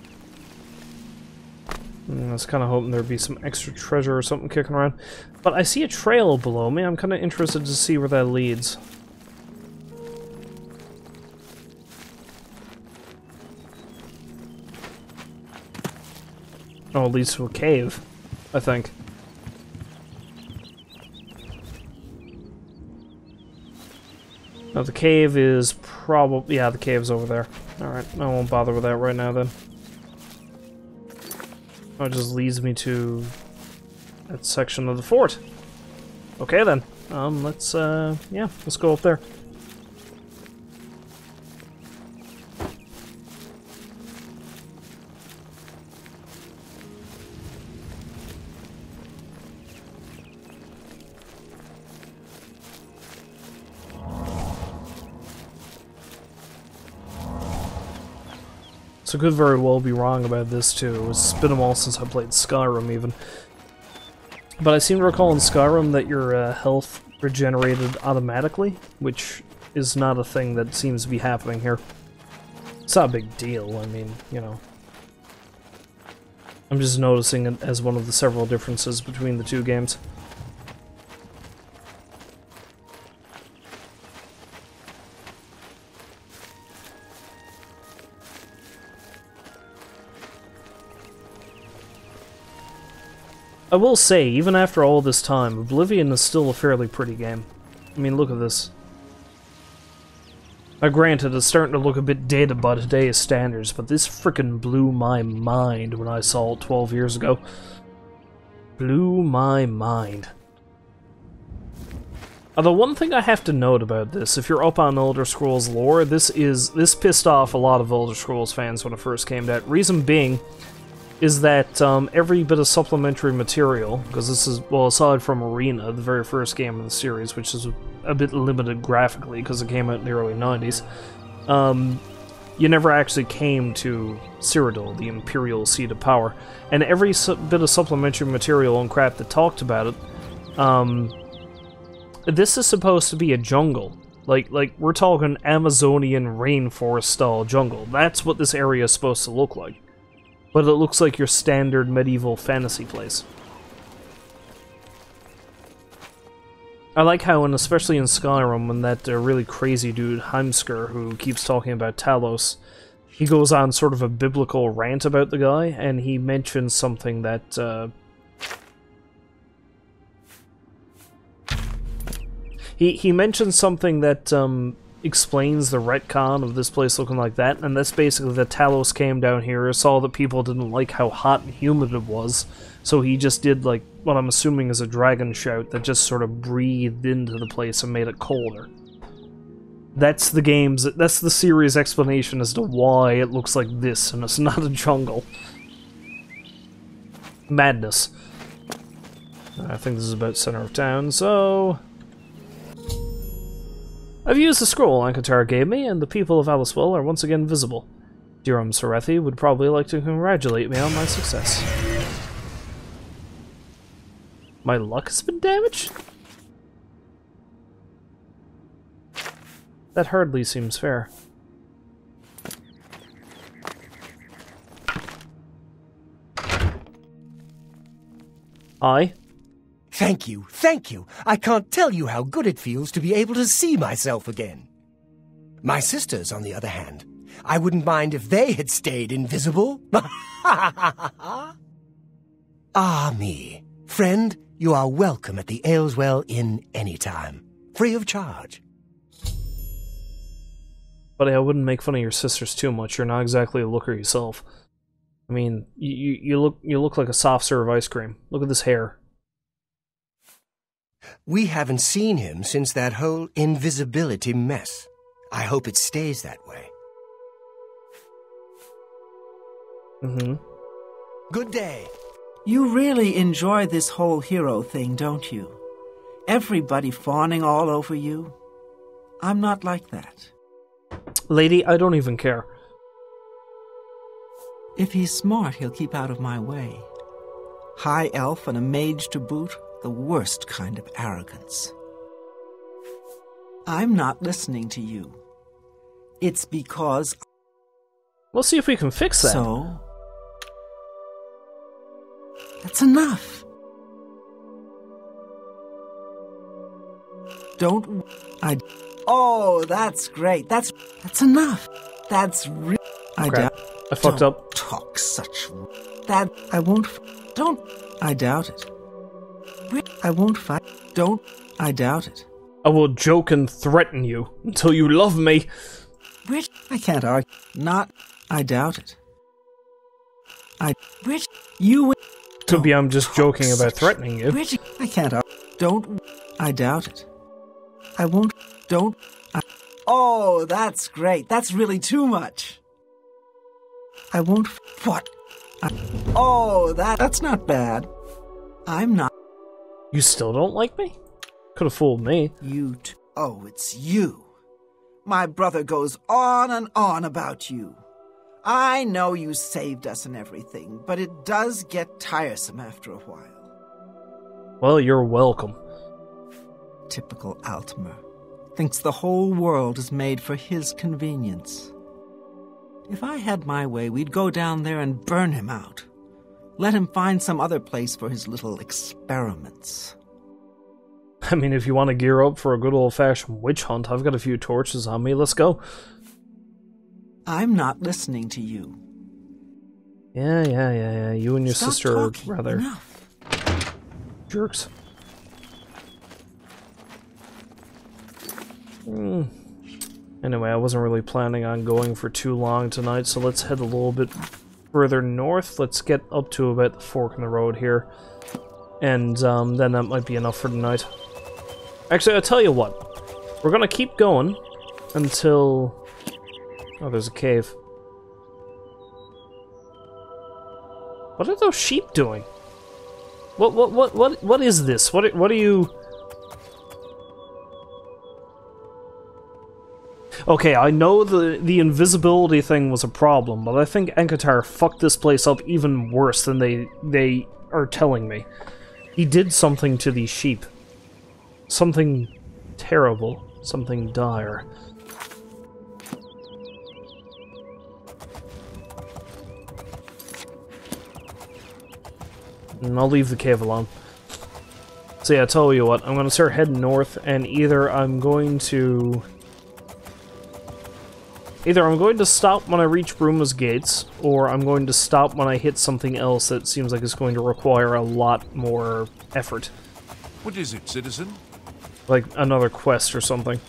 I was kind of hoping there'd be some extra treasure or something kicking around. But I see a trail below me. I'm kind of interested to see where that leads. Oh, it leads to a cave, I think. No, the cave is probably... yeah, the cave's over there. Alright, I won't bother with that right now, then. Oh, it just leads me to that section of the fort. Okay, then. Let's, yeah, let's go up there. So I could very well be wrong about this too. It's been a while since I played Skyrim even. But I seem to recall in Skyrim that your health regenerated automatically, which is not a thing that seems to be happening here. It's not a big deal, I mean, you know. I'm just noticing it as one of the several differences between the two games. I will say, even after all this time, Oblivion is still a fairly pretty game. I mean, look at this. Now granted, it's starting to look a bit dated by today's standards, but this frickin' blew my mind when I saw it 12 years ago. Blew my mind. Although one thing I have to note about this, if you're up on Elder Scrolls lore, this pissed off a lot of Elder Scrolls fans when it first came out. Reason being is that every bit of supplementary material, because this is, well, aside from Arena, the very first game of the series, which is a bit limited graphically because it came out in the early 90s, you never actually came to Cyrodiil, the Imperial Seat of Power. And every bit of supplementary material and crap that talked about it, this is supposed to be a jungle. Like we're talking Amazonian rainforest-style jungle. That's what this area is supposed to look like. But it looks like your standard medieval fantasy place. I like how, and especially in Skyrim, when that really crazy dude, Heimskr, who keeps talking about Talos, he goes on sort of a biblical rant about the guy, and he mentions something that, he mentions something that, explains the retcon of this place looking like that, and that's basically that Talos came down here, saw that people didn't like how hot and humid it was, so he just did, like, what I'm assuming is a dragon shout that just sort of breathed into the place and made it colder. That's the series' explanation as to why it looks like this, and it's not a jungle. Madness. I think this is about center of town, so... I've used the scroll Ankatar gave me, and the people of Alicewell are once again visible. Dirham Sarethi would probably like to congratulate me on my success. My luck has been damaged? That hardly seems fair. Hi. Thank you, thank you. I can't tell you how good it feels to be able to see myself again. My sisters, on the other hand, I wouldn't mind if they had stayed invisible. Ah, me. Friend, you are welcome at the Ayleswell Inn anytime. Free of charge. Buddy, I wouldn't make fun of your sisters too much. You're not exactly a looker yourself. I mean, you look like a soft serve ice cream. Look at this hair. We haven't seen him since that whole invisibility mess. I hope it stays that way. Mm-hmm. Good day. You really enjoy this whole hero thing, don't you? Everybody fawning all over you? I'm not like that. Lady, I don't even care. If he's smart, he'll keep out of my way. High elf and a mage to boot, the worst kind of arrogance. I'm not listening to you. It's because... We'll see if we can fix that. So? That's enough. Don't... Oh, that's great. That's enough. That's I doubt... I fucked up. Talk such... That... I won't... Don't... I doubt it. I won't fight. Don't... I doubt it. I will joke and threaten you until you love me. Rich... I can't argue. Not... I doubt it. Rich... You... Could be I'm just joking about threatening you. Rich... I can't argue. Don't... I doubt it. I won't... Don't... Oh, that's great. That's really too much. I won't... What? Oh, that's not bad. I'm not... You still don't like me? Could have fooled me. Oh, it's you. My brother goes on and on about you. I know you saved us and everything, but it does get tiresome after a while. Well, you're welcome. Typical Altmer. Thinks the whole world is made for his convenience. If I had my way, we'd go down there and burn him out. Let him find some other place for his little experiments. I mean, if you want to gear up for a good old-fashioned witch hunt, I've got a few torches on me. Let's go. I'm not listening to you. Yeah. You and your Stop sister talking. are rather... Enough. jerks. Anyway, I wasn't really planning on going for too long tonight, so let's head a little bit further north. Let's get up to about the fork in the road here. And then that might be enough for tonight. Actually, I'll tell you what. We're gonna keep going until... Oh, there's a cave. What are those sheep doing? What is this? What are you... Okay, I know the invisibility thing was a problem, but I think Ankatar fucked this place up even worse than they are telling me. He did something to these sheep. Something terrible. Something dire. And I'll leave the cave alone. So yeah, I'll tell you what, I'm gonna start heading north, and either I'm going to stop when I reach Bruma's gates, or I'm going to stop when I hit something else that seems like it's going to require a lot more effort. What is it, citizen? Like another quest or something.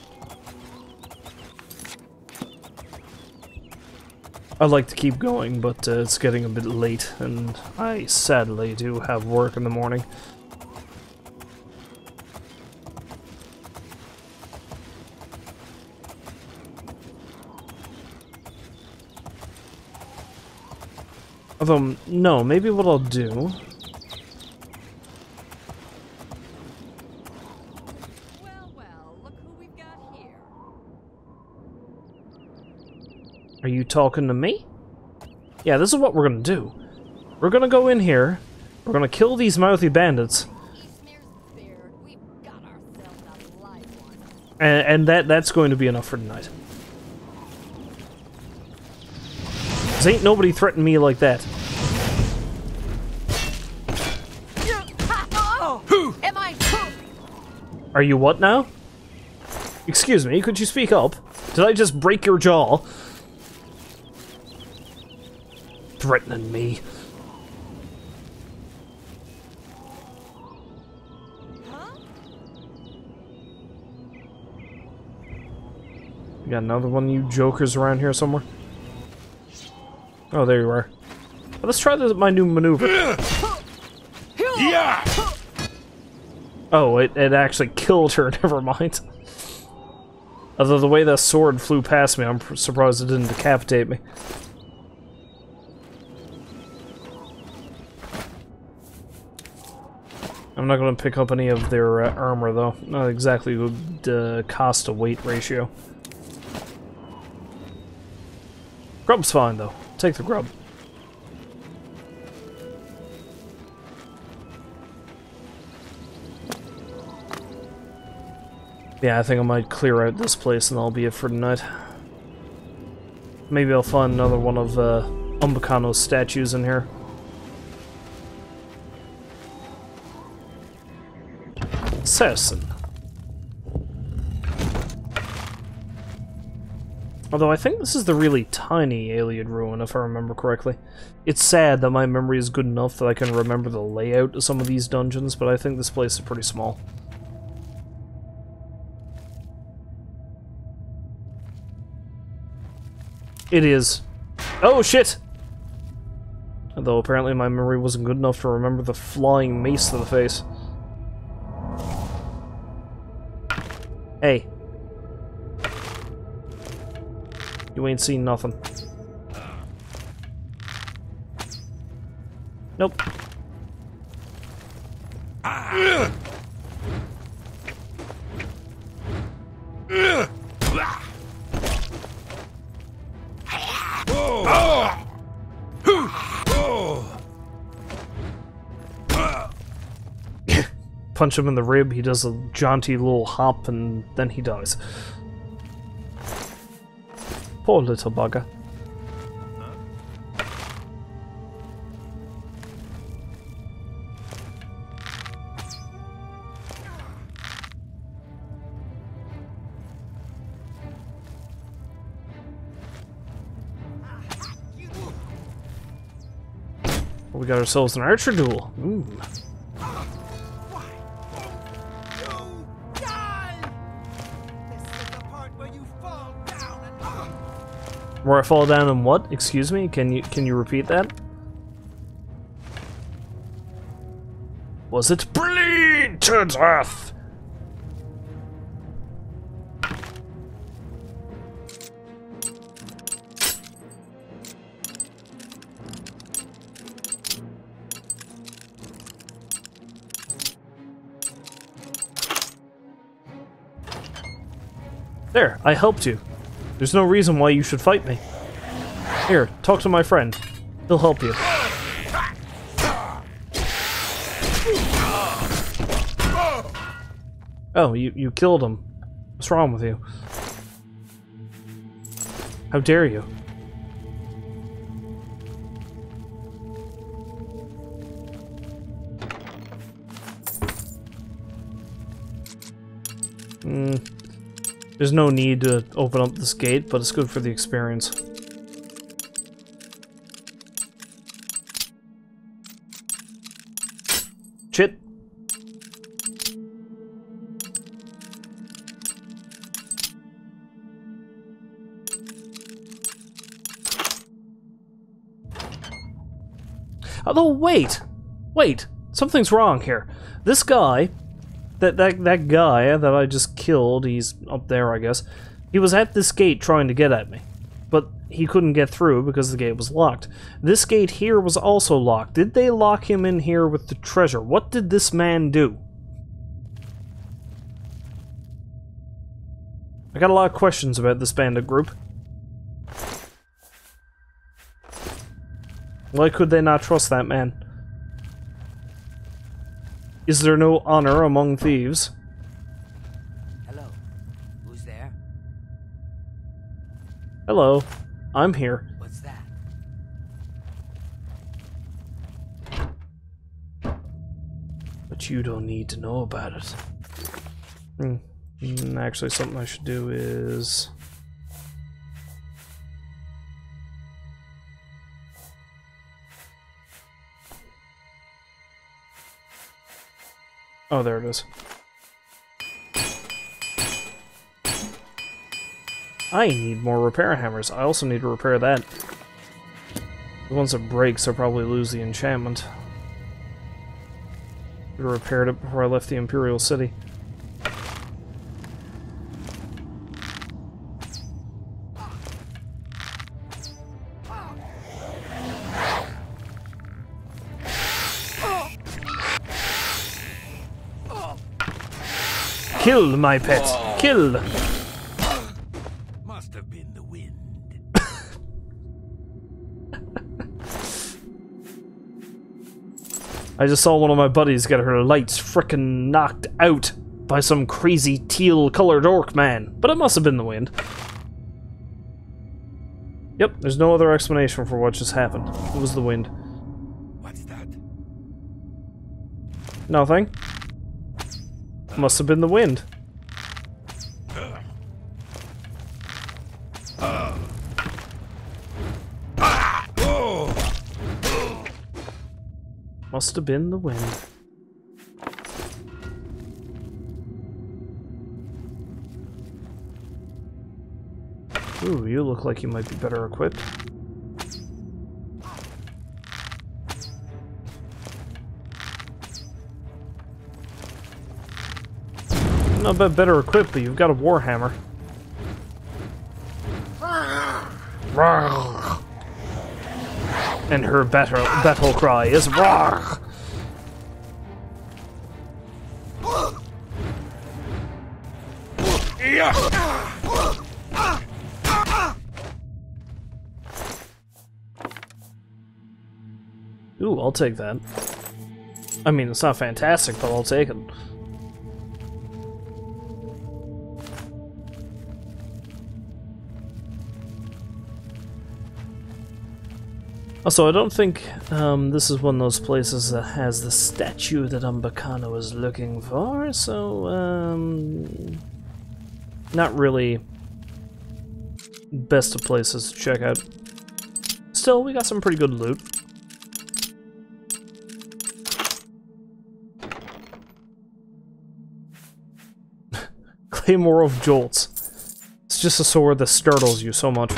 I'd like to keep going, but it's getting a bit late, and I sadly do have work in the morning. Although, no, maybe what I'll do... Well, look who we've got here. Are you talking to me? Yeah, this is what we're gonna do. We're gonna go in here, we're gonna kill these mouthy bandits, and that's going to be enough for tonight. 'Cause ain't nobody threatened me like that. Am I? Are you what now? Excuse me, could you speak up? Did I just break your jaw? Threatening me. You got another one of you jokers around here somewhere? Oh, there you are. Well, let's try this, my new maneuver. Yeah! Oh, it actually killed her, never mind. Although the way that sword flew past me, I'm surprised it didn't decapitate me. I'm not going to pick up any of their armor, though. Not exactly would cost a weight ratio. Grub's fine, though. Take the grub. Yeah, I think I might clear out this place and that'll be it for tonight. Maybe I'll find another one of Umbacano's statues in here. Assassin. Although I think this is the really tiny alien ruin, if I remember correctly. It's sad that my memory is good enough that I can remember the layout of some of these dungeons, but I think this place is pretty small. It is. Oh, shit! Although apparently my memory wasn't good enough to remember the flying mace to the face. Hey. You ain't seen nothing. Nope. Punch him in the rib, he does a jaunty little hop, and then he dies. Poor little bugger. We got ourselves an archer duel. Ooh. Where I fall down and what? Excuse me? Can you repeat that? Was it bleed to death? There, I helped you. There's no reason why you should fight me. Here, talk to my friend. He'll help you. Oh, you killed him. What's wrong with you? How dare you? There's no need to open up this gate, but it's good for the experience. Shit. Although, wait! Wait! Something's wrong here. This guy, that guy that I just killed, he's up there, I guess, he was at this gate trying to get at me. But he couldn't get through because the gate was locked. This gate here was also locked. Did they lock him in here with the treasure? What did this man do? I got a lot of questions about this bandit group. Why could they not trust that man? Is there no honor among thieves? Hello. Who's there? Hello. I'm here. What's that? But you don't need to know about it. Actually, something I should do is... Oh, there it is. I need more repair hammers. I also need to repair that. The ones that break, so I'll probably lose the enchantment. Should have repaired it before I left the Imperial City. Kill, my pet! Kill! Must have been the wind. I just saw one of my buddies get her lights frickin' knocked out by some crazy teal-colored orc man, but it must have been the wind. Yep, there's no other explanation for what just happened. It was the wind. What's that? Nothing. Must have been the wind. Must have been the wind. Ooh, you look like you might be better equipped. Not bad, better equipped, but you've got a warhammer. And her battle cry is roar. Ooh, I'll take that. I mean, it's not fantastic, but I'll take it. Also, I don't think this is one of those places that has the statue that Umbacano is looking for, so, not really best of places to check out. Still, we got some pretty good loot. Claymore of Jolts. It's just a sword that startles you so much.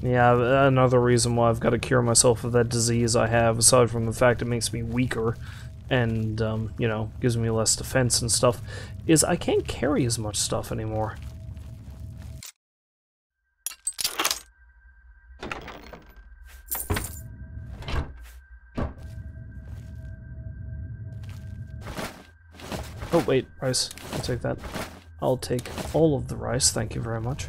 Yeah, another reason why I've got to cure myself of that disease I have, aside from the fact it makes me weaker and, you know, gives me less defense and stuff, is I can't carry as much stuff anymore. Oh, wait, rice. I'll take that. I'll take all of the rice, thank you very much.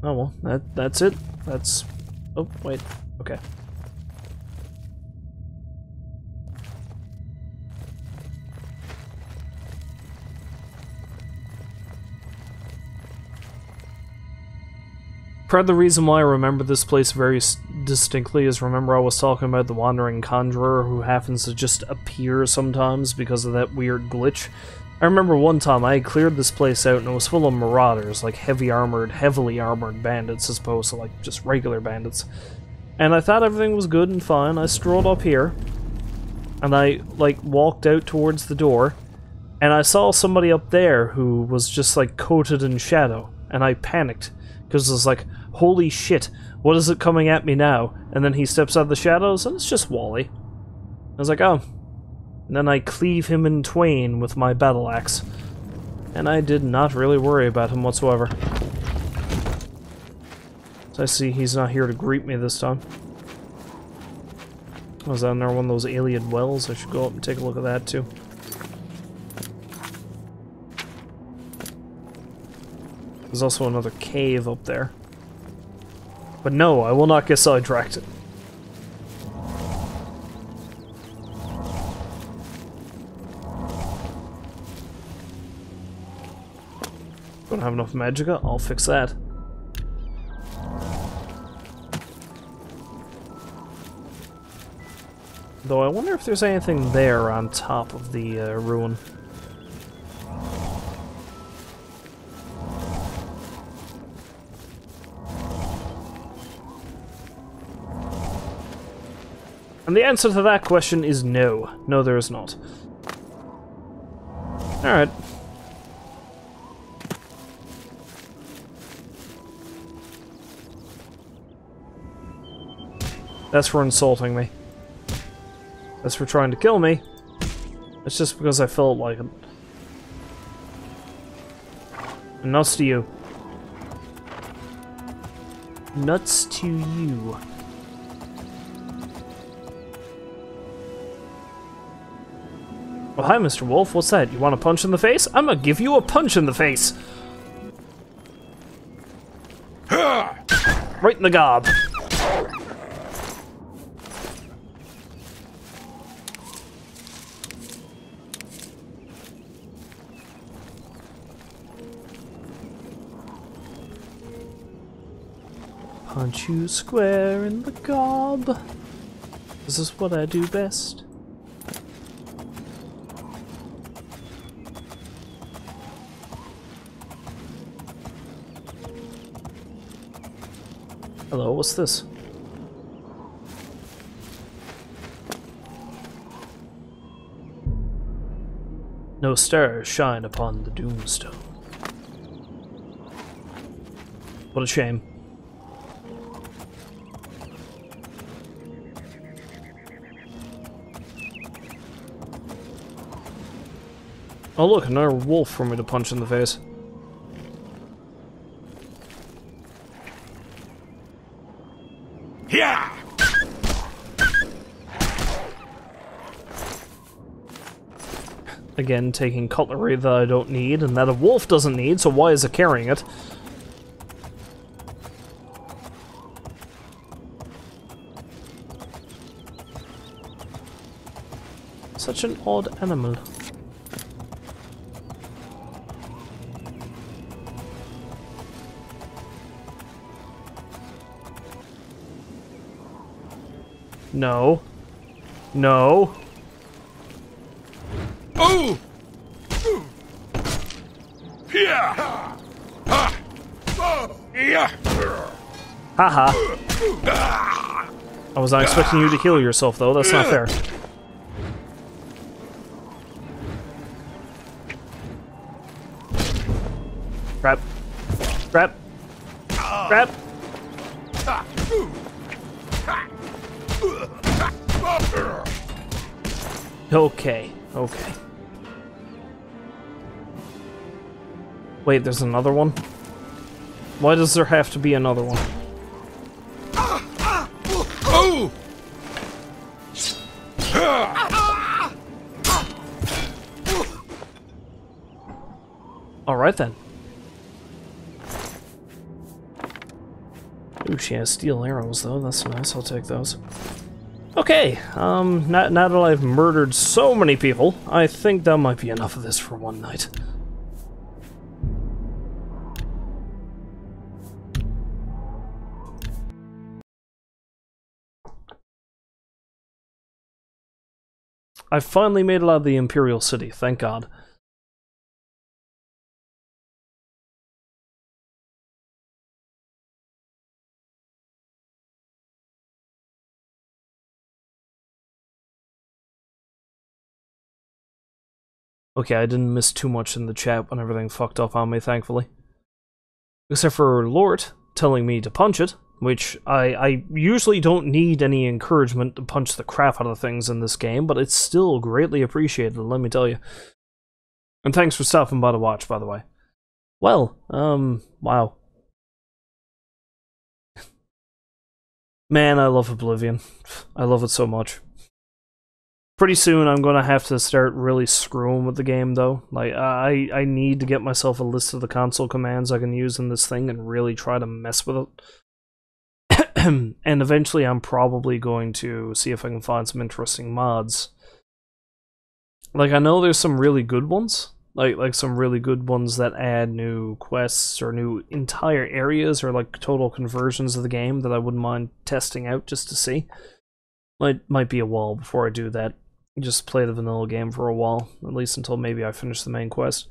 Oh well, that's it. That's... Oh, wait. Okay. Part of the reason why I remember this place very distinctly is, remember I was talking about the Wandering Conjurer who happens to just appear sometimes because of that weird glitch? I remember one time I had cleared this place out and it was full of marauders, like heavily armored bandits as opposed to like just regular bandits. And I thought everything was good and fine. I strolled up here, And I, like, walked out towards the door, and I saw somebody up there who was just, like, coated in shadow, and I panicked, because I was like, holy shit, what is it coming at me now? And then he steps out of the shadows, and it's just Wally. I was like, oh. And then I cleave him in twain with my battle axe. And I did not really worry about him whatsoever. So I see he's not here to greet me this time. Was that another one of those alien wells? I should go up and take a look at that too. There's also another cave up there. But no, I will not get sidetracked. Don't have enough magicka? I'll fix that. Though I wonder if there's anything there on top of the ruin. And the answer to that question is no. No, there is not. Alright. That's for insulting me. That's for trying to kill me. It's just because I felt like it. And nuts to you. Nuts to you. Well, hi, Mr. Wolf. What's that? You want a punch in the face? I'm gonna give you a punch in the face! Right in the gob. Punch you square in the gob. This is what I do best. Hello, what's this? No stars shine upon the doomstone. What a shame. Oh look, another wolf for me to punch in the face. Yeah! Again, taking cutlery that I don't need and that a wolf doesn't need, so why is it carrying it? Such an odd animal. No. No. Oh! Yeah! Yeah! Haha. I was not expecting you to heal yourself, though. That's not fair. Crap. Crap. Crap. Okay, okay. Wait, there's another one? Why does there have to be another one? Oh! Alright then. Ooh, she has steel arrows though, that's nice, I'll take those. Okay, now that I've murdered so many people, I think that might be enough of this for one night. I've finally made it out of the Imperial City, thank God. Okay, I didn't miss too much in the chat when everything fucked up on me, thankfully. Except for Lord telling me to punch it, which I usually don't need any encouragement to punch the crap out of things in this game, but it's still greatly appreciated, let me tell you. And thanks for stopping by to watch, by the way. Well, wow. Man, I love Oblivion. I love it so much. Pretty soon I'm gonna have to start really screwing with the game, though. Like, I need to get myself a list of the console commands I can use in this thing and really try to mess with it. And eventually I'm probably going to see if I can find some interesting mods. Like, I know there's some really good ones. Like some really good ones that add new quests or new entire areas or like total conversions of the game that I wouldn't mind testing out just to see. Might be a while before I do that. Just play the vanilla game for a while, at least until maybe I finish the main quest.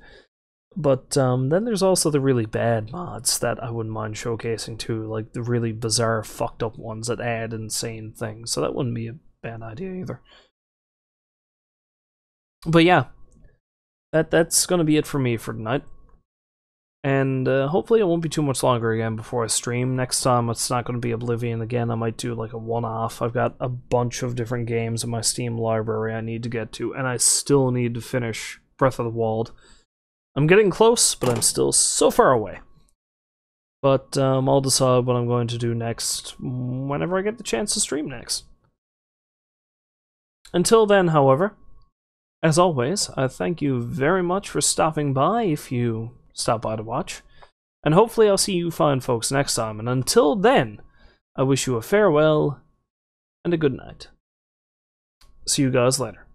But then there's also the really bad mods that I wouldn't mind showcasing too, like the really bizarre, fucked up ones that add insane things. So that wouldn't be a bad idea either. But yeah, that's gonna be it for me for tonight. And hopefully it won't be too much longer again before I stream. Next time it's not going to be Oblivion again. I might do like a one-off. I've got a bunch of different games in my Steam library I need to get to, and I still need to finish Breath of the Wild. I'm getting close, but I'm still so far away. But I'll decide what I'm going to do next whenever I get the chance to stream next. Until then, however, as always, I thank you very much for stopping by if you stop by to watch, and hopefully I'll see you fine folks next time, and until then, I wish you a farewell and a good night. See you guys later.